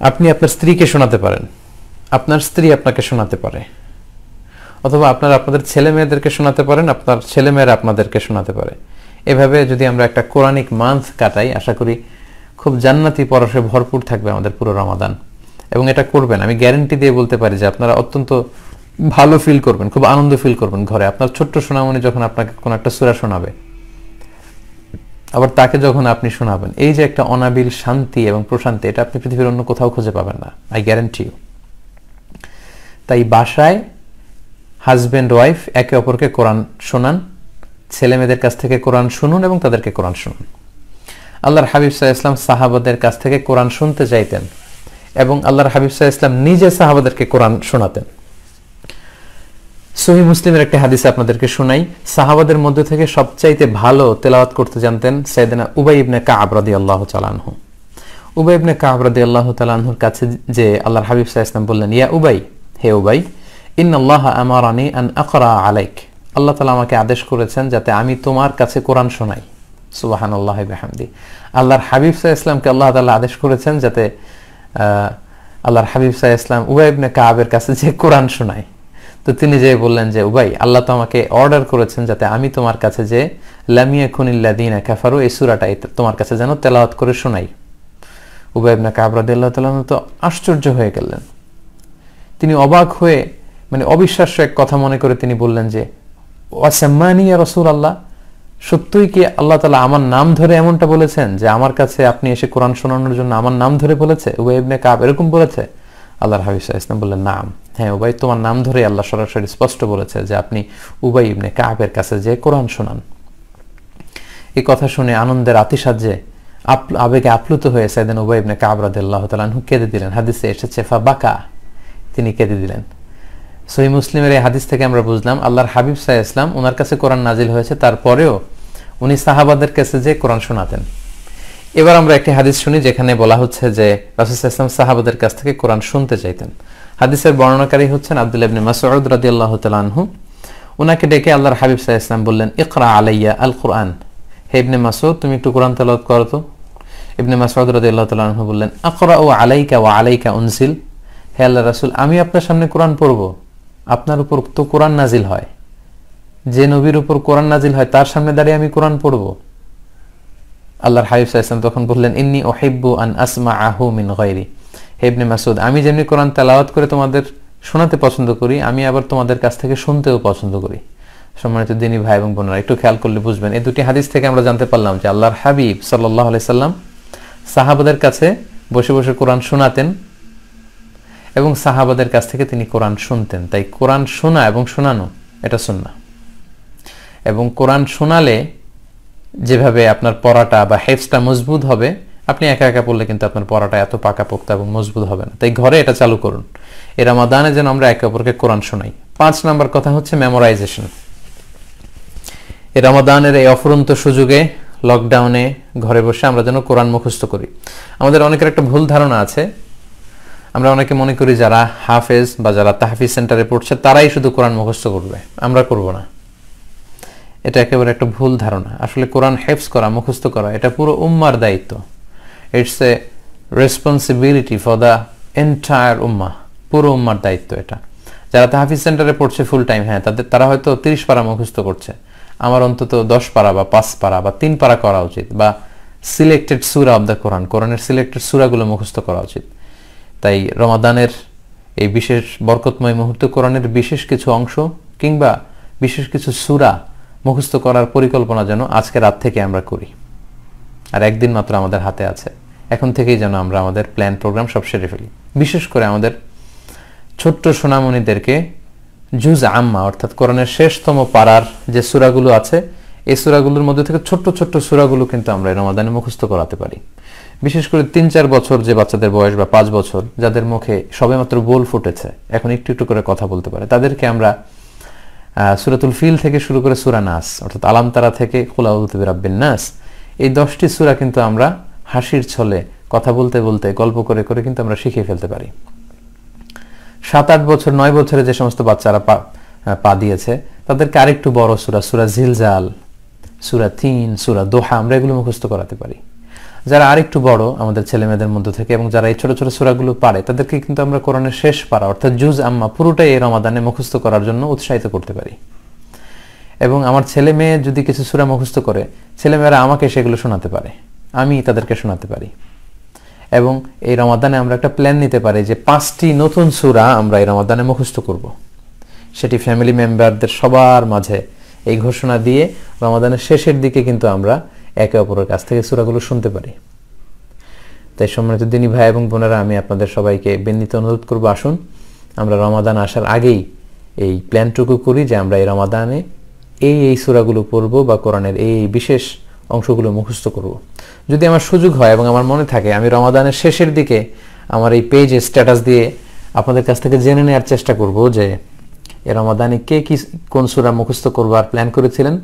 আপনি আপনার স্ত্রীকে শোনাতে পারেন, আপনার স্ত্রী আপনাকে শোনাতে পারে, অথবা আপনারা আপনাদের ছেলে মেয়েদেরকে শোনাতে পারেন, আপনার ছেলে মেয়েরা আপনাদেরকে শোনাতে পারে। এভাবে যদি আমরা একটা কোরআনিক মান্থ কাটাই, আশা করি খুব জান্নাতি পরশে ভরপুর থাকবে আমাদের পুরো রমাদান। এবং এটা করবেন, আমি গ্যারান্টি দিয়ে বলতে পারি যে আপনারা অত্যন্ত ভালো ফিল করবেন, খুব আনন্দ ফিল করবেন ঘরে। আপনার ছোট্ট সোনামণি যখন আপনাকে কোনো একটা সূরা শোনাবে, আবার তাকে যখন আপনি শোনাবেন, এই যে একটা অনাবিল শান্তি এবং প্রশান্তি, এটা আপনি পৃথিবীর অন্য কোথাও খুঁজে পাবেন না, আই গ্যারান্টি ইউ। তাই বাসায় হাজব্যান্ড ওয়াইফ একে অপরকে কোরআন শোনান, ছেলে মেয়েদের কাছ থেকে কোরআন শুনুন এবং তাদেরকে কোরআন শুনুন। আল্লাহর হাবিব সাল্লাল্লাহু আলাইহি ওয়াসাল্লাম সাহাবাদের কাছ থেকে কোরআন শুনতে চাইতেন এবং আল্লাহর হাবিব সাল্লাল্লাহু আলাইহি ওয়াসাল্লাম নিজে সাহাবাদেরকে কোরআন শোনাতেন। সহিহ মুসলিমের একটা হাদিস আপনাদেরকে শোনাই। সাহাবাদের মধ্যে থেকে সবচাইতে ভালো তেলাওয়াত করতে জানতেন সাইয়েদনা উবাই ইবনে কাব রাদিয়াল্লাহু তাআলা আনহু। উবাই ইবনে কাব রাদিয়াল্লাহু তাআলা আনহুর কাছে যে আল্লাহর হাবিব সাল্লাল্লাহু আলাইহি ওয়াসাল্লাম বললেন, ইয়া উবাই, হে উবাই, ইন্নাল্লাহা আমারানি আন আকরা আলাইক, আল্লাহ তাআলা আমাকে আদেশ করেছেন যাতে আমি তোমার কাছে কোরআন শোনাই। সুবহানাল্লাহি ওয়া বিহামদি। আল্লাহর হাবিব সাল্লাল্লাহু আলাইহি ওয়াসাল্লামকে আল্লাহ তাআলা আদেশ করেছেন যাতে আল্লাহর হাবিব সাল্লাল্লাহু আলাইহি ওয়াসাল্লাম উবাই ইবনে কাবের কাছে যে কোরআন শোনায়। তো তিনি যে বললেন যে উবাই, আল্লাহ তো আমাকে অর্ডার করেছেন যাতে আমি তোমার কাছে যে লাম ইয়াকুনিল্লাযীনা কাফারু, এই সূরাটা তোমার কাছে যেন তেলাওয়াত করে শোনাই। উবাই ইবনে কাব রাদিয়াল্লাহু তাআলা তো আশ্চর্য হয়ে গেলেন। তিনি অবাক হয়ে, মানে অবিশ্বাস্য এক কথা মনে করে তিনি বললেন যে ওয়াসাম্মানি ইয়া রাসূলুল্লাহ, সত্যই কি আল্লাহ তাআলা আমার নাম ধরে এমনটা বলেছেন যে আমার কাছে আপনি এসে কোরআন শোনানোর জন্য আমার নাম ধরে বলেছে? উবাই ইবনে কাব এরকম বলেছে? আল্লাহর হাবিব সাল্লাল্লাহু আলাইহি ওয়াসাল্লাম বললেন, নাম, হ্যাঁ উবাই, তোমার নাম ধরে আল্লাহ সরাসরি স্পষ্ট বলেছে যে আপনি উবাই ইবনে কাবের কাছে যে কোরআন শোনান। এই কথা শুনে আনন্দের আতিশয্যে আবেগে আপ্লুত হয়ে সাইয়েদনা উবাই ইবনে কাব রাদিয়াল্লাহু তাআলা আনহু কেঁদে দিলেন। হাদিসে এসেছে ফাবাকা, তিনি কেঁদে দিলেন। সহিহ মুসলিমের এই হাদিস থেকে আমরা বুঝলাম আল্লাহর হাবিব সাল্লাল্লাহু আলাইহি ওয়াসাল্লাম ওনার কাছে কোরআন নাজিল হয়েছে, তারপরেও উনি সাহাবাদের কাছে যে কোরআন শোনাতেন। এবার আমরা একটি হাদিস শুনি যেখানে বলা হচ্ছে যে রাসূল সাল্লাল্লাহু আলাইহি ওয়াসাল্লাম সাহাবাদের কাছ থেকে কোরআন শুনতে চাইতেন। হাদিসের বর্ণনাকারী হচ্ছেন আব্দুল্লাহ ইবনে মাসউদ রাদিয়াল্লাহু তাআলা আনহু। ওনাকে ডেকে আল্লাহর হাবিব সাল্লাল্লাহু আলাইহি ওয়াসাল্লাম বললেন, ইকরা আলাইয়া আল কুরআন, হে ইবনে মাসউদ তুমি একটু কোরআন তেলাওয়াত করো তো। ইবনে মাসউদ রাদিয়াল্লাহু তাআলা আনহু বললেন, আকরাউ আলাইকা ওয়া আলাইকা উনজিল, হে আল্লাহর রাসূল আমি আপনার সামনে কোরআন পড়ব, আপনার উপর তো কোরআন নাজিল হয়, যে নবীর উপর কোরআন নাজিল হয় তার সামনে দাঁড়িয়ে আমি কোরআন পড়ব। আল্লাহর হাবিব সাল্লাল্লাহু আলাইহি ওয়াসাল্লাম তখন বললেন, ইন্নী উহিব্বু আন আসমাআহু মিন গায়রি, হে ইবনে মাসউদ আমি যেমনি কোরআন তেলাওয়াত করে তোমাদের শোনাতে পছন্দ করি, আমি আবার তোমাদের কাছ থেকে শুনতেও পছন্দ করি। সম্মানিত দিনী ভাই এবং বোনেরা, একটু খেয়াল করলে বুঝবেন, এই দুটি হাদিস থেকে আমরা জানতে পারলাম যে আল্লাহর হাবিব সাল্লাল্লাহু আলাইহি সাল্লাম সাহাবাদের কাছে বসে বসে কোরআন শোনাতেন এবং সাহাবাদের কাছ থেকে তিনি কোরআন শুনতেন। তাই কোরআন শোনা এবং শোনানো এটা সুন্নাহ। এবং কোরআন শোনালে যেভাবে আপনার পড়াটা বা হেফজটা মজবুত হবে, আপনি একা একা পড়লে কিন্তু আপনার পড়াটা এত পাকাপোক্ত এবং মজবুত হবে না। তাই ঘরে এটা চালু করুন। এই রমাদানে যেন আমরা একে অপরকে কোরআন শোনাই। 5 নম্বর কথা হচ্ছে মেমোরাইজেশন। এই রমাদানের এই অফুরন্ত সুযোগে, লকডাউনে ঘরে বসে আমরা যেন কোরআন মুখস্থ করি। আমাদের অনেকের একটা ভুল ধারণা আছে, আমরা অনেকে মনে করি যারা হাফেজ বা যারা তাহফিজ সেন্টারে পড়ছে তারাই শুধু কোরআন মুখস্থ করবে, আমরা করব না। এটা একেবারে একটা ভুল ধারণা। আসলে কোরআন হেফজ করা, মুখস্থ করা এটা পুরো উম্মার দায়িত্ব। It's a responsibility for the entire ummah, পুরো উম্মার দায়িত্ব এটা। যারা তাহফিজ সেন্টারে পড়ছে ফুল টাইম, হ্যাঁ তারা হয়তো 30 পারা মুখস্থ করছে, আমার অন্তত 10 পারা বা 5 পারা বা 3 পারা করা উচিত, বা সিলেক্টেড সূরা অফ দ্য কোরআন, কোরআনের সিলেক্টেড সূরাগুলো মুখস্থ করা উচিত। তাই রমাদানের এই বিশেষ বরকতময় মুহূর্তে কোরআনের বিশেষ কিছু অংশ কিংবা বিশেষ কিছু সূরা মুখস্থ করার পরিকল্পনা যেন আজকে রাত থেকে আমরা করি। আর একদিন মাত্র আমাদের হাতে আছে, এখন থেকেই যেন আমরা আমাদের প্ল্যান প্রোগ্রাম সব সেরে ফেলি। বিশেষ করে আমাদের ছোট্ট সোনামণিদেরকে জুজ আম্মা অর্থাৎ কোরআনের শেষতম পারার যে সূরাগুলো আছে, এই সূরাগুলোর মধ্যে থেকে ছোট্ট ছোট্ট সূরাগুলো কিন্তু আমরা রমাদানে মুখস্থ করাতে পারি। বিশেষ করে 3-4 বছর যে বাচ্চাদের বয়স বা 5 বছর, যাদের মুখে সবেমাত্র বোল ফুটেছে, এখন একটু একটু করে কথা বলতে পারে, তাদেরকে আমরা সূরাতুল ফিল থেকে শুরু করে সূরা নাস অর্থাৎ আলাম তারা থেকে কুল আউযু বিরাব্বিন নাস, এই 10টি সূরা কিন্তু আমরা হাসির ছলে কথা বলতে বলতে গল্প করে করে কিন্তু আমরা শিখে ফেলতে পারি। 7-8 বছর 9 বছরে যে সমস্ত বাচ্চারা পা দিয়েছে তাদেরকে আরেকটু বড় সূরা, সূরা জিলজাল, সূরা তিন, সূরা দোহা, আমরা এগুলো মুখস্থ করাতে পারি। যারা আরেকটু বড় আমাদের ছেলেমেয়েদের মধ্যে থেকে এবং যারা এই ছোট ছোট সূরাগুলো পারে তাদেরকে কিন্তু আমরা কোরআনের শেষ পারা অর্থাৎ জুজ আম্মা পুরোটাই এই রমাদানে মুখস্থ করার জন্য উৎসাহিত করতে পারি। এবং আমার ছেলে মেয়ে যদি কিছু সূরা মুখস্থ করে, ছেলেমেয়েরা আমাকে সেগুলো শোনাতে পারে, আমি তাদেরকে শোনাতে পারি। এবং এই রমাদানে আমরা একটা প্ল্যান নিতে পারি যে 5টি নতুন সূরা আমরা এই রমাদানে মুখস্থ করব। সেটি ফ্যামিলি মেম্বারদের সবার মাঝে এই ঘোষণা দিয়ে রমাদানের শেষের দিকে কিন্তু আমরা একে অপরের কাছ থেকে সূরাগুলো শুনতে পারি। তাই সম্মানিত দিনী ভাই এবং বোনেরা, আমি আপনাদের সবাইকে বিনীত অনুরোধ করব, আসুন আমরা রমাদান আসার আগেই এই প্ল্যানটুকু করি যে আমরা এই রমাদানে এই সূরাগুলো পড়ব বা কোরআনের এই বিশেষ অংশগুলো মুখস্থ করব। যদি আমার সুযোগ হয় এবং আমার মনে থাকে, আমি রমাদানের শেষের দিকে আমার এই পেজে স্ট্যাটাস দিয়ে আপনাদের কাছ থেকে জেনে নেওয়ার চেষ্টা করব যে এই রমাদানে কে কি কোন সূরা মুখস্থ করবার প্ল্যান করেছিলেন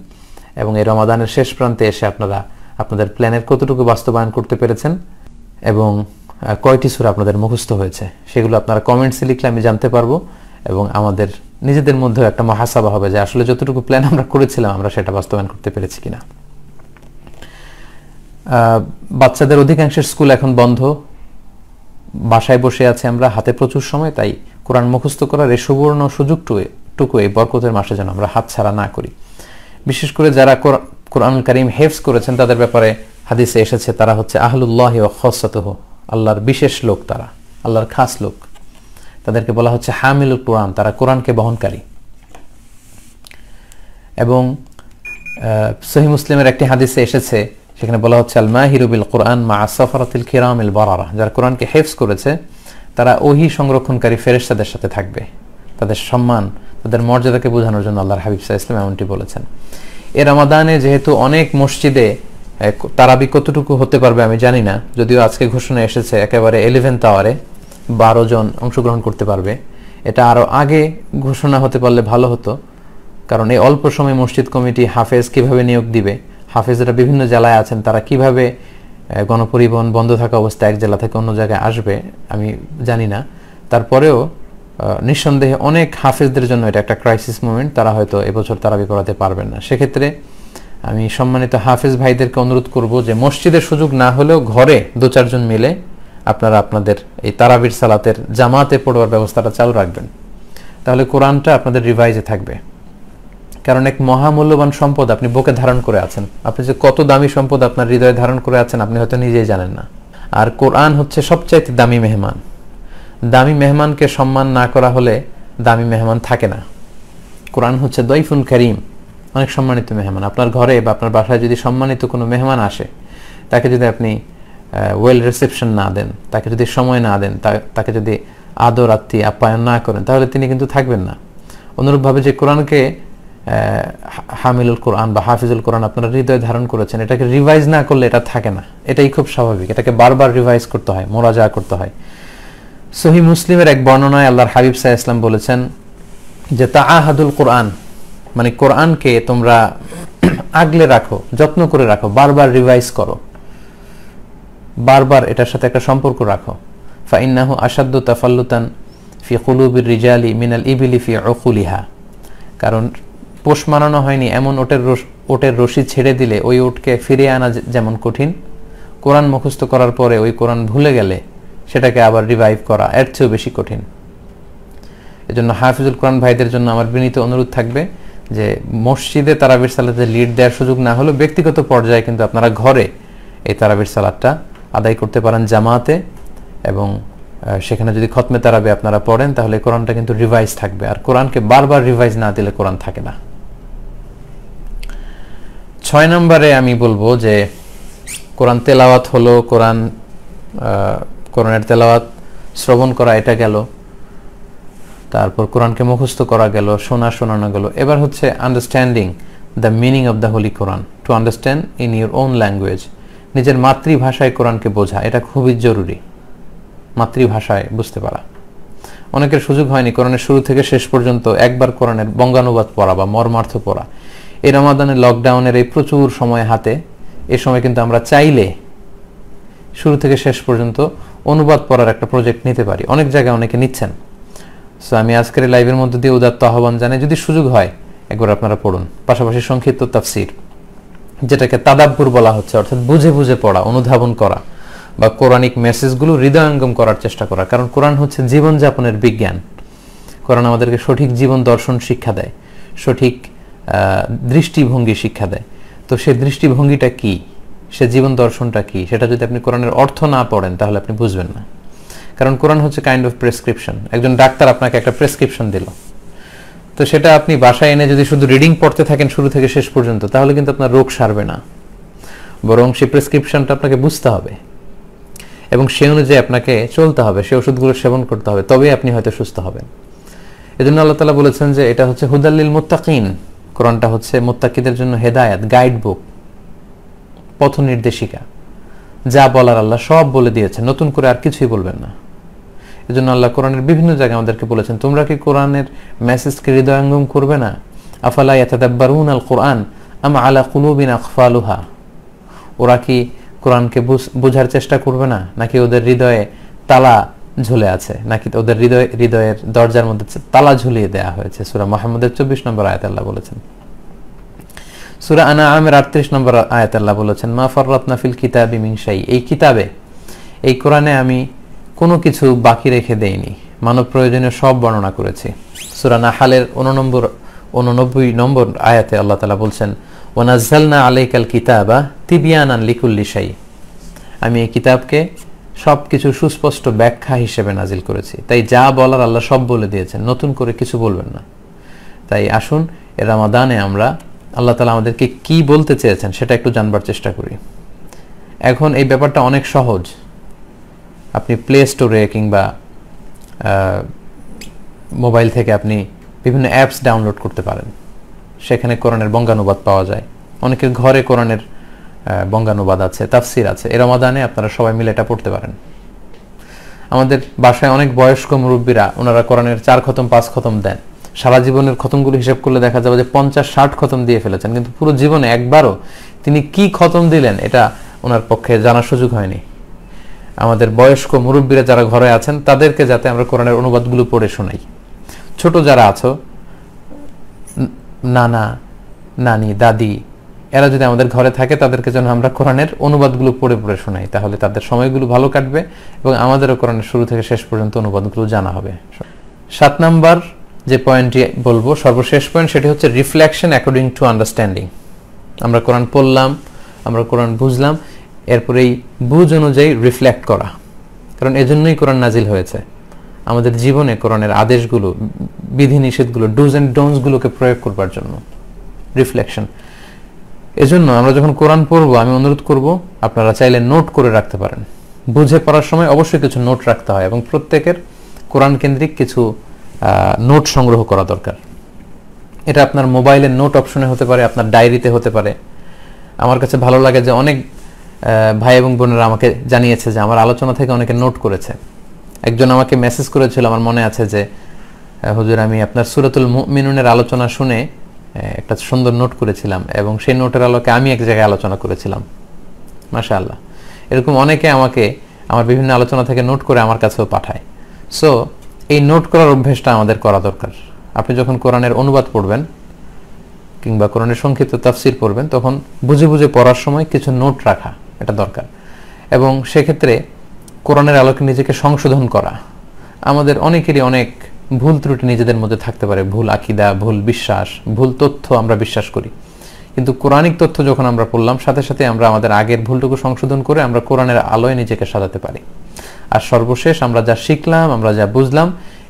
এবং এই রমাদানের শেষ প্রান্তে এসে আপনারা আপনাদের প্ল্যানের কতটুকু বাস্তবায়ন করতে পেরেছেন এবং কয়টি সূরা আপনাদের মুখস্থ হয়েছে, সেগুলো আপনারা কমেন্টসে লিখলে আমি জানতে পারবো এবং আমাদের নিজেদের মধ্যেও একটা মহাসাবা হবে যে আসলে যতটুকু প্ল্যান আমরা করেছিলাম আমরা সেটা বাস্তবায়ন করতে পেরেছি কিনা। বাচ্চাদের অধিকাংশের স্কুল এখন বন্ধ, বাসায় বসে আছে আমরা, হাতে প্রচুর সময়, তাই কোরআন মুখস্থ করার এই সুবর্ণ সুযোগটুকু এই বরকতের মাসে যেন আমরা হাতছাড়া না করি। বিশেষ করে যারা কোরআনুল কারীম হেফজ করেছেন তাদের ব্যাপারে হাদিসে এসেছে তারা হচ্ছে আহলুল্লাহি ওয়া খাসাতুহু, আল্লাহর বিশেষ লোক, তারা আল্লাহর খাস লোক। তাদেরকে বলা হচ্ছে হামিলুল কোরআন, তারা কোরআনকে বহনকারী। এবং সহিহ মুসলিমের একটি হাদিসে এসেছে, সেখানে বলা হচ্ছে আল মাহিরু বিল কোরআন মা সাফারাতিল কিরামিল বারারা, যারা কোরআনকে হেফজ করেছে তারা ওহী সংরক্ষণকারী ফেরেশতাদের সাথে থাকবে। তাদের সম্মান, তাদের মর্যাদাকে বোঝানোর জন্য আল্লাহর হাবিব সাল্লাল্লাহু আলাইহি ওয়াসাল্লাম এমনটি বলেছেন। এই রমাদানে যেহেতু অনেক মসজিদে তারাবি কতটুকু হতে পারবে আমি জানি না, যদিও আজকে ঘোষণা এসেছে একেবারে 11th আওয়ারে 12 জন অংশগ্রহণ করতে পারবে। এটা আরো আগে ঘোষণা হতে পারলে ভালো হতো, কারণ এই অল্প সময় মসজিদ কমিটি হাফেজ কিভাবে নিয়োগ দিবে, হাফেজরা বিভিন্ন জেলায় আছেন, তারা কিভাবে গণপরিবহন বন্ধ থাকা অবস্থায় এক জেলা থেকে অন্য জায়গায় আসবে আমি জানি না। তারপরেও নিঃসন্দেহে অনেক হাফেজদের জন্য এটা একটা ক্রাইসিস মোমেন্ট, তারা হয়তো এবছর তারাবি পড়াতে পারবেন না। সেক্ষেত্রে আমি সম্মানিত হাফেজ ভাইদেরকে অনুরোধ করব যে মসজিদের সুযোগ না হলেও ঘরে 2-4 জন মিলে আপনারা আপনাদের এই তারাবির সালাতের জামাতে পড়ার ব্যবস্থাটা চালু রাখবেন, তাহলে কোরআনটা আপনাদের রিভাইজে থাকবে। কারণ এক মহামূল্যবান সম্পদ আপনি বুকে ধারণ করে আছেন, আপনি যে কত দামি সম্পদ আপনার হৃদয়ে ধারণ করে আছেন আপনি হয়তো নিজেই জানেন না। আর কোরআন হচ্ছে সবচাইতে দামি মেহমান। দামি মেহমানকে সম্মান না করা হলে দামি মেহমান থাকে না। কোরআন হচ্ছে দয়ফুন কারীম, অনেক সম্মানিত মেহমান। আপনার ঘরে বা আপনার বাসায় যদি সম্মানিত কোনো মেহমান আসে, তাকে যদি আপনি ওয়েল রিসেপশন না দেন, তাকে যদি সময় না দেন, তাকে যদি আদর আপ্যায়ন না করেন, তাহলে তিনি কিন্তু থাকবেন না। অনুরূপভাবে যে কোরআনকে হামিলুল কোরআন বা হাফিজুল কোরআন আপনারা হৃদয়ে ধারণ করেছেন, এটাকে রিভাইজ না করলে এটা থাকে না। এটাই খুব স্বাভাবিক, এটাকে বারবার রিভাইজ করতে হয়, মোরাজা করতে হয়। সহিহ মুসলিমের এক বর্ণনায় আল্লাহর হাবিব সাল্লাল্লাহু আলাইহি ওয়াসাল্লাম বলেছেন যে তাআহাদুল কোরআন, মানে কোরআনকে তোমরা আগলে রাখো, যত্ন করে রাখো, বারবার রিভাইজ করো, বারবার এটার সাথে একটা সম্পর্ক রাখো। ফাইন্নাহু আশাদ্দু তাফাল্লুতান ফি কুলুবির রিজালি মিনাল ইবিলি ফি উকুলিহা, কারণ পোষ মানানো হয়নি এমন ওটের রশি ছেড়ে দিলে ওই ওটকে ফিরিয়ে আনা যেমন কঠিন, কোরআন মুখস্থ করার পরে ওই কোরআন ভুলে গেলে সেটাকে আবার রিভাইভ করা এর চেয়েও বেশি কঠিন। এজন্য হাফিজুল কোরআন ভাইদের জন্য আমার বিনীত অনুরোধ থাকবে যে মসজিদে তারাবির সালাতে লিড দেওয়ার সুযোগ না হলেও ব্যক্তিগত পর্যায়ে কিন্তু আপনারা ঘরে এই তারাবির সালাতটা আদায় করতে পারেন জামাতে, এবং সেখানে যদি খতমে তারাবি আপনারা পড়েন তাহলে কোরআনটা কিন্তু রিভাইজ থাকবে। আর কোরআনকে বারবার রিভাইজ না দিলে কোরআন থাকে না। 6 নম্বরে আমি বলবো যে কোরআন তেলাওয়াত হলো, কোরআনের তেলাওয়াত শ্রবণ করা এটা গেল, তারপর কোরআনকে মুখস্থ করা গেল, শোনানো গেল। এবার হচ্ছে understanding the meaning of the holy Quran, to understand in your own language. নিজের মাতৃভাষায় কোরআনকে বোঝা, এটা খুবই জরুরি, মাতৃভাষায় বুঝতে পারা। অনেকের সুযোগ হয়নি কোরআনের শুরু থেকে শেষ পর্যন্ত একবার কোরআনের বঙ্গানুবাদ পড়া বা মর্মার্থ পড়া। এই রমাদানের লকডাউনের এই প্রচুর সময় হাতে, এই সময় কিন্তু আমরা চাইলে শুরু থেকে শেষ পর্যন্ত অনুবাদ পড়ার একটা প্রজেক্ট নিতে পারি। অনেক জায়গায় অনেকে নিচ্ছেন। সো আমি আজকের লাইভের মধ্যে দিয়ে উদাত্ত আহ্বান জানাই, যদি সুযোগ হয় একবার আপনারা পড়ুন, পাশাপাশি সংক্ষিপ্ত তাফসির যেটাকে তাদাব্বুর বলা হচ্ছে, অর্থাৎ বুঝে বুঝে পড়া, অনুধাবন করা বা কোরআনিক মেসেজগুলো হৃদয়ঙ্গম করার চেষ্টা করা। কারণ কোরআন হচ্ছে জীবনযাপনের বিজ্ঞান। কোরআন আমাদেরকে সঠিক জীবন দর্শন শিক্ষা দেয়, সঠিক দৃষ্টিভঙ্গি শিক্ষা দেয়। তো সে দৃষ্টিভঙ্গিটা কি, সে জীবন দর্শনটা কি, সেটা যদি আপনি কোরআনের অর্থ না পড়েন তাহলে আপনি বুঝবেন না। কারণ কোরআন হচ্ছে কাইন্ড অফ প্রেসক্রিপশন। একজন ডাক্তার আপনাকে একটা প্রেসক্রিপশন দিল, তো সেটা আপনি বাসায় এনে যদি শুধু রিডিং পড়তে থাকেন শুরু থেকে শেষ পর্যন্ত, তাহলে কিন্তু আপনার রোগ সারবে না। বরং সেই প্রেসক্রিপশনটা আপনাকে বুঝতে হবে এবং সে অনুযায়ী আপনাকে চলতে হবে, সে ওষুধগুলো সেবন করতে হবে, তবেই আপনি হয়তো সুস্থ হবেন। এজন্য আল্লাহ তাআলা বলেছেন যে এটা হচ্ছে হুদাল লিল মুত্তাকিন। কোরআনটা হচ্ছে মুত্তাকিদের জন্য হেদায়েত, গাইড বুক, পথ নির্দেশিকা। যা বলার আল্লাহ সব বলে দিয়েছেন, নতুন করে আর কিছুই বলবেন না। এজন্য আল্লাহ কোরআনের বিভিন্ন জায়গায় আমাদেরকে বলেছেন, তোমরা কি কোরআনের মেসেজকে হৃদয়ঙ্গম করবে না? আফালা ইয়াতাদাব্বারুন আল কোরআন আম আলা কুলুবিন আকফালুহা। ওরা কি কোরআনকে বোঝার চেষ্টা করবে না, নাকি ওদের হৃদয়ে তালা ঝুলে আছে, নাকি ওদের হৃদয়ের দরজার মধ্যে তালা ঝুলিয়ে দেয়া হয়েছে? সূরা মুহাম্মদের 24 নম্বর আয়াতে আল্লাহ বলেছেন। সূরা আনআমের 38 নম্বর আয়াতে আল্লাহ বলেছেন, মা ফাররাতনা ফিল কিতাবি মিন শাই। এই কিতাবে, এই কোরআনে আমি কোনো কিছু বাকি রেখে দেইনি, মানব প্রয়োজনীয় সব বর্ণনা করেছি। সূরা নাহলের 89 নম্বর আয়াতে আল্লাহ তাআলা বলছেন, ওয়া নাযালনা আলাইকাল কিতাবা তিবয়ানান লিকুল্লি শাই। আমি এই কিতাবকে সবকিছু সুস্পষ্ট ব্যাখ্যা হিসেবে নাজিল করেছি। তাই যা বলার আল্লাহ সব বলে দিয়েছেন, নতুন করে কিছু বলবেন না। তাই আসুন এই রমাদানে আমরা আল্লাহ তাআলা আমাদেরকে কি বলতে চেয়েছেন সেটা একটু জানবার চেষ্টা করি। এখন এই ব্যাপারটা অনেক সহজ। আপনি প্লে স্টোরে কিংবা মোবাইল থেকে আপনি বিভিন্ন অ্যাপস ডাউনলোড করতে পারেন, সেখানে কোরআনের বঙ্গানুবাদ পাওয়া যায়। অনেকের ঘরে কোরআনের বঙ্গানুবাদ আছে, তাফসির আছে। এই রমাদানে আপনারা সবাই মিলে এটা পড়তে পারেন। আমাদের বাসায় অনেক বয়স্ক মুরব্বীরা, ওনারা কোরআনের 4 খতম 5 খতম দেন। সারা জীবনের খতমগুলো হিসেব করলে দেখা যাবে যে 50-60 খতম দিয়ে ফেলেছেন, কিন্তু পুরো জীবনে একবারও তিনি কি খতম দিলেন এটা ওনার পক্ষে জানার সুযোগ হয়নি। আমাদের বয়স্ক মুরব্বীরা যারা ঘরে আছেন তাদেরকে যাতে আমরা কোরআনের অনুবাদগুলো পড়ে শোনাই। ছোট যারা আছো, নানা নানি দাদি, এরা যদি আমাদের ঘরে থাকে তাদেরকে যেন আমরা কোরআনের অনুবাদগুলো পড়ে পড়ে শোনাই, তাহলে তাদের সময়গুলো ভালো কাটবে এবং আমাদেরও কোরআনের শুরু থেকে শেষ পর্যন্ত অনুবাদগুলো জানা হবে। 7 নাম্বার যে পয়েন্টটি বলবো, সর্বশেষ পয়েন্ট, সেটি হচ্ছে রিফ্লেকশন অ্যাকর্ডিং টু আন্ডারস্ট্যান্ডিং। আমরা কোরআন পড়লাম, আমরা কোরআন বুঝলাম, এরপরে এই বুঝ অনুযায়ী রিফ্লেক্ট করা। কারণ এজন্যই কোরআন নাজিল হয়েছে, আমাদের জীবনে কোরআনের আদেশগুলো, বিধিনিষেধগুলো, ডুজ অ্যান্ড ডোন্টসগুলোকে প্রয়োগ করবার জন্য। রিফ্লেকশন। এজন্য আমরা যখন কোরআন পড়বো, আমি অনুরোধ করব আপনারা চাইলে নোট করে রাখতে পারেন। বুঝে পড়ার সময় অবশ্যই কিছু নোট রাখতে হয় এবং প্রত্যেকের কোরআন কেন্দ্রিক কিছু নোট সংগ্রহ করা দরকার। এটা আপনার মোবাইলের নোট অপশনে হতে পারে, আপনার ডায়েরিতে হতে পারে। আমার কাছে ভালো লাগে যে অনেক ভাই এবং বোনেরা আমাকে জানিয়েছে যে আমার আলোচনা থেকে অনেকে নোট করেছে। একজন আমাকে মেসেজ করেছিল, আমার মনে আছে যে হুজুর, আমি আপনার সূরাতুল মুমিনুনের আলোচনা শুনে একটা সুন্দর নোট করেছিলাম এবং সেই নোটের আলোকে আমি এক জায়গায় আলোচনা করেছিলাম। মাশাআল্লাহ। এরকম অনেকে আমাকে আমার বিভিন্ন আলোচনা থেকে নোট করে আমার কাছেও পাঠায়। সো এই নোট করার অভ্যেসটা আমাদের করা দরকার। আপনি যখন কোরআনের অনুবাদ পড়বেন কিংবা কোরআনের সংক্ষিপ্ত তাফসির পড়বেন, তখন বুঝে বুঝে পড়ার সময় কিছু নোট রাখা এটা দরকার। এবং সেক্ষেত্রে কোরআনের আলোকে নিজেকে সংশোধন করা। আমাদের অনেকেরই অনেক ভুল ত্রুটি নিজেদের মধ্যে থাকতে পারে, ভুল আকীদা, ভুল বিশ্বাস, ভুল তথ্য আমরা বিশ্বাস করি। কিন্তু কোরআনিক তথ্য যখন আমরা পড়লাম, সাথে সাথে আমরা আমাদের আগের ভুলটুকু সংশোধন করে আমরা কোরআনের আলোয় নিজেকে সাজাতে পারি। আর সর্বশেষ আমরা যা শিখলাম, আমরা যা বুঝলাম,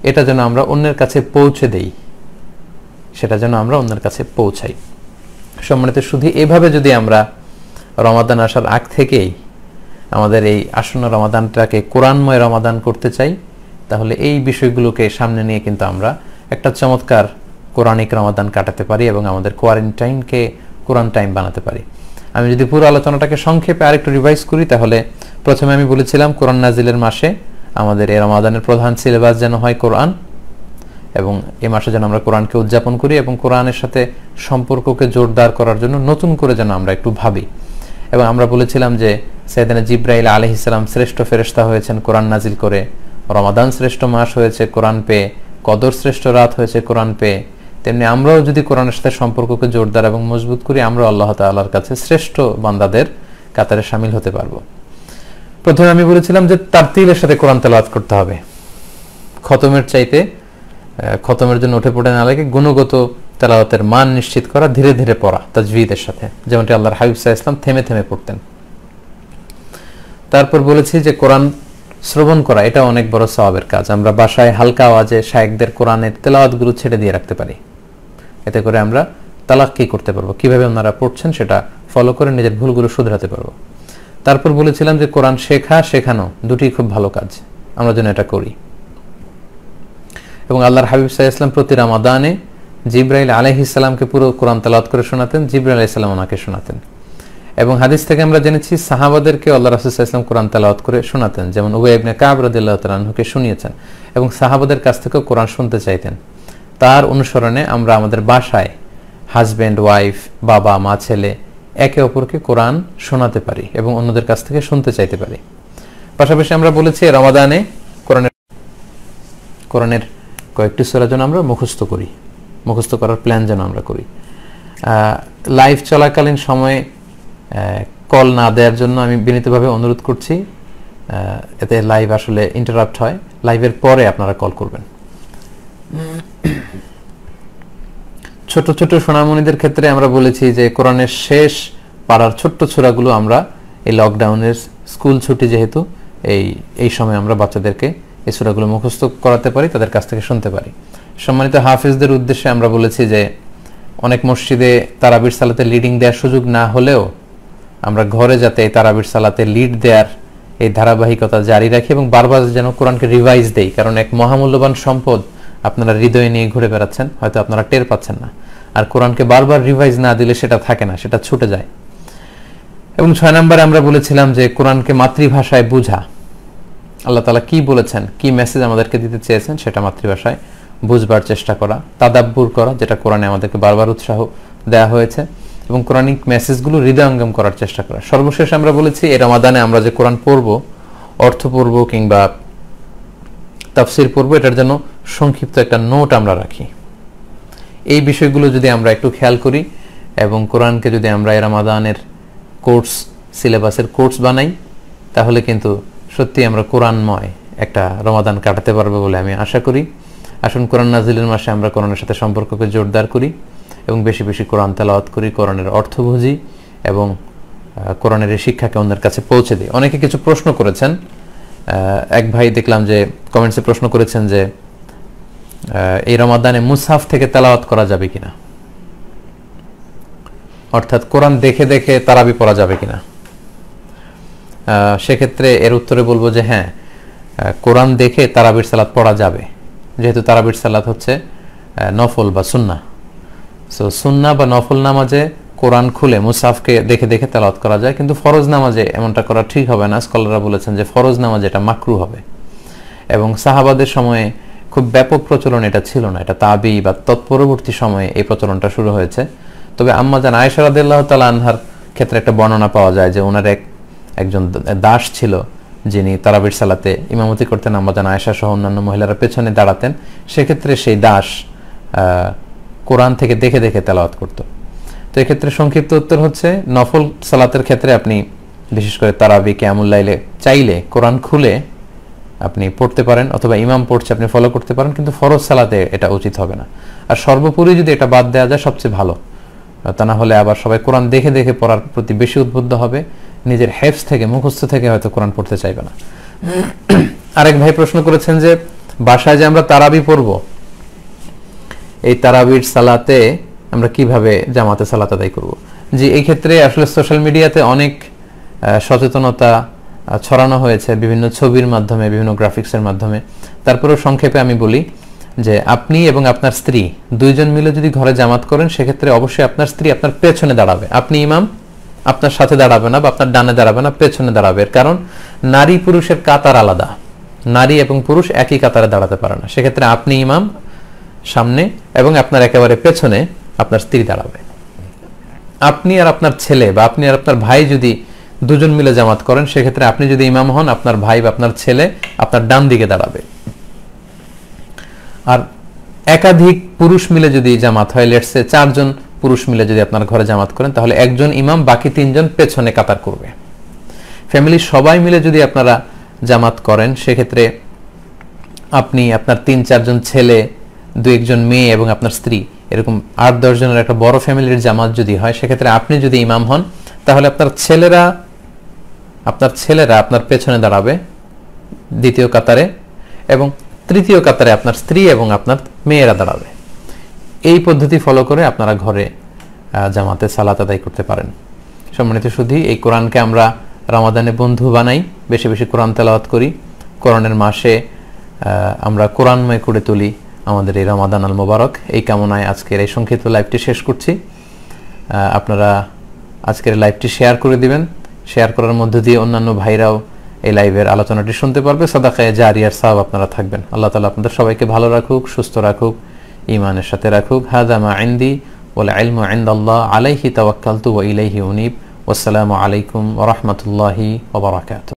এটা যেন আমরা অন্যের কাছে পৌঁছে দেই, সেটা যেন আমরা অন্যের কাছে পৌঁছাই। সম্মানিত শুধু এভাবে যদি আমরা রমাদান আসার আগ থেকেই আমাদের এই আসন্ন রমাদানটাকে কোরআনময় রমাদান করতে চাই, তাহলে এই বিষয়গুলোকে সামনে নিয়ে কিন্তু আমরা একটা চমৎকার কোরআনিক রমাদান কাটাতে পারি এবং আমাদের কোয়ারেন্টাইনকে কোরআন টাইম বানাতে পারি। আমি যদি পুরো আলোচনাটাকে সংক্ষেপে আরেকটু রিভাইজ করি, তাহলে প্রথমে আমি বলেছিলাম কোরআন নাজিলের মাসে আমাদের এই রমাদানের প্রধান সিলেবাস যেন হয় কোরআন, এবং এই মাসে যেন আমরা কোরআনকে উদযাপন করি এবং কোরআনের সাথে সম্পর্ককে জোরদার করার জন্য নতুন করে যেন আমরা একটু ভাবি। এবং আমরা বলেছিলাম যে সাইয়েদনা জিবরাইল আলাইহিস সালাম শ্রেষ্ঠ ফেরেশতা হয়েছেন কোরআন নাজিল করে, রমাদান শ্রেষ্ঠ মাস হয়েছে কোরআন পেয়ে, কদর শ্রেষ্ঠ রাত হয়েছে কোরআন পেয়ে, তেমনি আমরাও যদি কোরআনের সাথে সম্পর্ককে জোরদার এবং মজবুত করি, আমরা আল্লাহ তাআলার কাছে শ্রেষ্ঠ বান্দাদের কাতারে শামিল হতে পারবো। প্রথমে আমি বলেছিলাম যে তারতিলের সাথে কোরআন তেলাওয়াত করতে হবে। খতমের চাইতে খতমের জন্য উঠে পড়ে না লাগে, গুণগত তেলাওয়াতের মান নিশ্চিত করা, ধীরে ধীরে পড়া তাজভিদের সাথে, যেমনটি আল্লাহর হাবিব সাল্লাল্লাহু আলাইহি ওয়াসাল্লাম থেমে থেমে পড়তেন। তারপর বলেছি যে কোরআন শ্রবণ করা এটা অনেক বড় সওয়াবের কাজ। আমরা বাসায় হালকা আওয়াজে শায়েখদের কোরআনের তেলাওয়াতগুলো ছেড়ে দিয়ে রাখতে পারি। এতে করে আমরা তালাক্কি করতে পারবো, কিভাবে ওনারা পড়ছেন সেটা ফলো করে নিজের ভুলগুলো শুধরাতে পারবো। তারপর বলেছিলাম যে কোরআন শেখা শেখানো দুটি খুব ভালো কাজ, আমরা যেন এটা করি। এবং আল্লাহর হাবিব সাল্লাল্লাহু আলাইহি ওয়াসাল্লাম প্রতি রমাদানে জিবরাইল আলাইহিস সালামকে পুরো কোরআন তেলাওয়াত করে শোনাতেন, জিবরাইল আলাইহিস সালাম ওনাকে শোনাতেন। এবং হাদিস থেকে আমরা জেনেছি সাহাবাদেরকে আল্লাহ রাসূল সাল্লাল্লাহু আলাইহি ওয়াসাল্লাম কোরআন তেলাওয়াত করে শোনাতেন, যেমন উবাই ইবনে কাব রাদিয়াল্লাহু তাআলা আনহুকে শুনিয়েছেন এবং সাহাবাদের কাছ থেকেও কোরআন শুনতে চাইতেন। তার অনুসরণে আমরা আমাদের বাসায় হাজব্যান্ড ওয়াইফ, বাবা মা ছেলে একে অপরকে কোরআন শোনাতে পারি এবং অন্যদের কাছ থেকে শুনতে চাইতে পারি। পাশাপাশি আমরা বলেছি রমাদানে কোরআনের কয়েকটি সূরা যেন আমরা মুখস্থ করি, মুখস্থ করার প্ল্যান যেন আমরা করি। লাইভ চলাকালীন সময়ে কল না দেওয়ার জন্য আমি বিনীতভাবে অনুরোধ করছি, এতে লাইভ আসলে ইন্টারাপ্ট হয়। লাইভের পরে আপনারা কল করবেন। ছোট ছোট সোনামণিদের ক্ষেত্রে আমরা বলেছি যে কোরআনের শেষ পাড়ার ছোট্ট সূরাগুলো আমরা এই লকডাউনের স্কুল ছুটি যেহেতু এই সময় আমরা বাচ্চাদেরকে এই সূরাগুলো মুখস্থ করাতে পারি, তাদের কাছ থেকে শুনতে পারি। সম্মানিত হাফেজদের উদ্দেশ্যে আমরা বলেছি যে অনেক মসজিদে তারাবির সালাতে লিডিং দেওয়ার সুযোগ না হলেও আমরা ঘরে যাতে এই তারাবির সালাতে লিড দেওয়ার এই ধারাবাহিকতা জারি রাখি এবং বারবার যেন কোরআনকে রিভাইজ দেই, কারণ এক মহামূল্যবান সম্পদ আপনারা হৃদয়ে নিয়ে ঘুরে বেড়াচ্ছেন, হয়তো আপনারা টের পাচ্ছেন না। আর কোরআনকে বারবার রিভাইজ না দিলে সেটা থাকে না, সেটা ছুটে যায়। এবং 6 নম্বরে আমরা বলেছিলাম যে কোরআনকে মাতৃভাষায় বোঝা, আল্লাহ তাআলা কি বলেছেন, কি মেসেজ আমাদেরকে দিতে চেয়েছেন সেটা মাতৃভাষায় বুঝবার চেষ্টা করা, তাদাব্বুর করা, যেটা কোরআনে আমাদেরকে বারবার উৎসাহ দেওয়া হয়েছে, এবং কোরআনিক মেসেজগুলো হৃদয়ঙ্গম করার চেষ্টা করা। সর্বশেষ আমরা বলেছি এই রমাদানে আমরা যে কোরআন পড়ব, অর্থ পড়ব কিংবা তাফসির পড়ব, এটার জন্য সংক্ষিপ্ত একটা নোট আমরা রাখি। এই বিষয়গুলো যদি আমরা একটু খেয়াল করি এবং কোরআনকে যদি আমরা এই রমাদানের কোর্স, সিলেবাসের কোর্স বানাই, তাহলে কিন্তু সত্যি আমরা কোরআনময় একটা রমাদান কাটাতে পারবো বলে আমি আশা করি। আসুন কোরআন নাজিলের মাসে আমরা কোরআনের সাথে সম্পর্ককে জোরদার করি এবং বেশি বেশি কোরআন তেলাওয়াত করি, কোরআনের অর্থ বুঝি এবং কোরআনের এই শিক্ষাকে অন্যের কাছে পৌঁছে দিই। অনেকে কিছু প্রশ্ন করেছেন। এক ভাই দেখলাম যে কমেন্টসে প্রশ্ন করেছেন যে এই রমাদানে মুসহাফ থেকে তেলাওয়াত করা যাবে কিনা, অর্থাৎ কোরআন দেখে দেখে তারাবি পড়া যাবে কিনা। সেক্ষেত্রে এর উত্তরে বলবো যে হ্যাঁ, কোরআন দেখে তারাবির সালাত পড়া যাবে, যেহেতু তারাবির সালাত হচ্ছে নফল বা সুন্নাহ। সো সুন্নাহ বা নফল নামাজে কোরআন খুলে মুসহাফকে দেখে দেখে তেলাওয়াত করা যায়, কিন্তু ফরজ নামাজে এমনটা করা ঠিক হবে না। স্কলাররা বলেছেন যে ফরজ নামাজে এটা মাকরু হবে। এবং সাহাবাদের সময়ে খুব ব্যাপক প্রচলন এটা ছিল না, এটা তাবি বা তৎপরবর্তী সময়ে এই প্রচলনটা শুরু হয়েছে। তবে আম্মা জান আয়েশা রাদিয়াল্লাহু তাআলা আনহার ক্ষেত্রে একটা বর্ণনা পাওয়া যায় যে ওনার একজন দাস ছিল যিনি তারাবির সালাতে ইমামতি করতেন, আম্মা জান আয়েশা সহ অন্যান্য মহিলারা পেছনে দাঁড়াতেন। সেক্ষেত্রে সেই দাস কোরআন থেকে দেখে দেখে তেলাওয়াত করত। তো এক্ষেত্রে সংক্ষিপ্ত উত্তর হচ্ছে, নফল সালাতের ক্ষেত্রে আপনি বিশেষ করে তারাবি, কিয়ামুল লাইলে চাইলে কোরআন খুলে আপনি পড়তে পারেন, অথবা ইমাম পড়ছে আপনি ফলো করতে পারেন, কিন্তু ফরজ সালাতে এটা উচিত হবে না। আর সর্বোপরি যদি এটা বাদ দেওয়া যায় সবচেয়ে ভালো, তা না হলে আবার সবাই কোরআন দেখে দেখে পড়ার প্রতি বেশি উদ্বুদ্ধ হবে, নিজের হেফজ থেকে, মুখস্থ থেকে হয়তো কোরআন পড়তে চাইবে না। আরেক ভাই প্রশ্ন করেছেন যে বাসায় যে আমরা তারাবি পড়ব, এই তারাবির সালাতে আমরা কিভাবে জামাতে সালাত আদায় করব। জি, এই ক্ষেত্রে আসলে সোশ্যাল মিডিয়াতে অনেক সচেতনতা ছড়ানো হয়েছে বিভিন্ন ছবির মাধ্যমে, বিভিন্ন গ্রাফিক্সের মাধ্যমে। তারপরেও সংক্ষেপে আমি বলি যে আপনি এবং আপনার স্ত্রী দুইজন মিলে যদি ঘরে জামাত করেন, সেক্ষেত্রে অবশ্যই আপনার স্ত্রী আপনার পেছনে দাঁড়াবে। আপনি ইমাম, আপনার সাথে দাঁড়াবে না বা আপনার ডানে দাঁড়াবে না, পেছনে দাঁড়াবে। কারণ নারী পুরুষের কাতার আলাদা, নারী এবং পুরুষ একই কাতারে দাঁড়াতে পারে না। সেক্ষেত্রে আপনি ইমাম সামনে এবং আপনার একেবারে পেছনে আপনার স্ত্রী দাঁড়াবে। আপনি আর আপনার ছেলে বা আপনি আর আপনার ভাই যদি দুজন মিলে জামাত করেন, সেক্ষেত্রে আপনি যদি ইমাম হন, আপনার ভাই বা আপনার ছেলে আপনার ডান দিকে দাঁড়াবে। আর একাধিক পুরুষ মিলে যদি জামাত হয়, লেটস সে 4 জন পুরুষ মিলে যদি আপনার ঘরে জামাত করেন, তাহলে একজন ইমাম, বাকি 3 জন পেছনে কাতার করবে। ফ্যামিলির সবাই মিলে যদি আপনারা জামাত করেন, সেক্ষেত্রে আপনি আপনার 3-4 জন ছেলে, 2-1 জন মেয়ে এবং আপনার স্ত্রী, এরকম 8-10 জনের একটা বড় ফ্যামিলির জামাত যদি হয়, সেক্ষেত্রে আপনি যদি ইমাম হন, তাহলে আপনার ছেলেরা আপনার পেছনে দাঁড়াবে 2য় কাতারে, এবং 3য় কাতারে আপনার স্ত্রী এবং আপনার মেয়েরা দাঁড়াবে। এই পদ্ধতি ফলো করে আপনারা ঘরে জামাতে সালাত আদায় করতে পারেন। সম্মানিত সুধী, এই কোরআনকে আমরা রমাদানে বন্ধু বানাই, বেশি বেশি কোরআন তেলাওয়াত করি, কোরআনের মাসে আমরা কোরআনময় করে তুলি আমাদের এই রমাদান আল মোবারক। এই কামনায় আজকের এই সংক্ষিপ্ত লাইভটি শেষ করছি। আপনারা আজকের লাইভটি শেয়ার করে দিবেন। শেয়ার করার মধ্য দিয়ে অন্যান্য ভাইরাও এই লাইভের আলোচনাটি শুনতে পারবে। সাদাকায়ে জারিয়ার সওয়াব আপনারা থাকবেন। আল্লাহ তাআলা আপনাদের সবাইকে ভালো রাখুক, সুস্থ রাখুক, ঈমানের সাথে রাখুক। হাযা মা ইনদি ওয়াল ইলমু ইনদাল্লাহ, আলাইহি তাওয়াক্কালতু ওয়া ইলাইহি উনীব। ওয়াসসালামু আলাইকুম ওয়া রাহমাতুল্লাহি ওয়া বারাকাতুহু।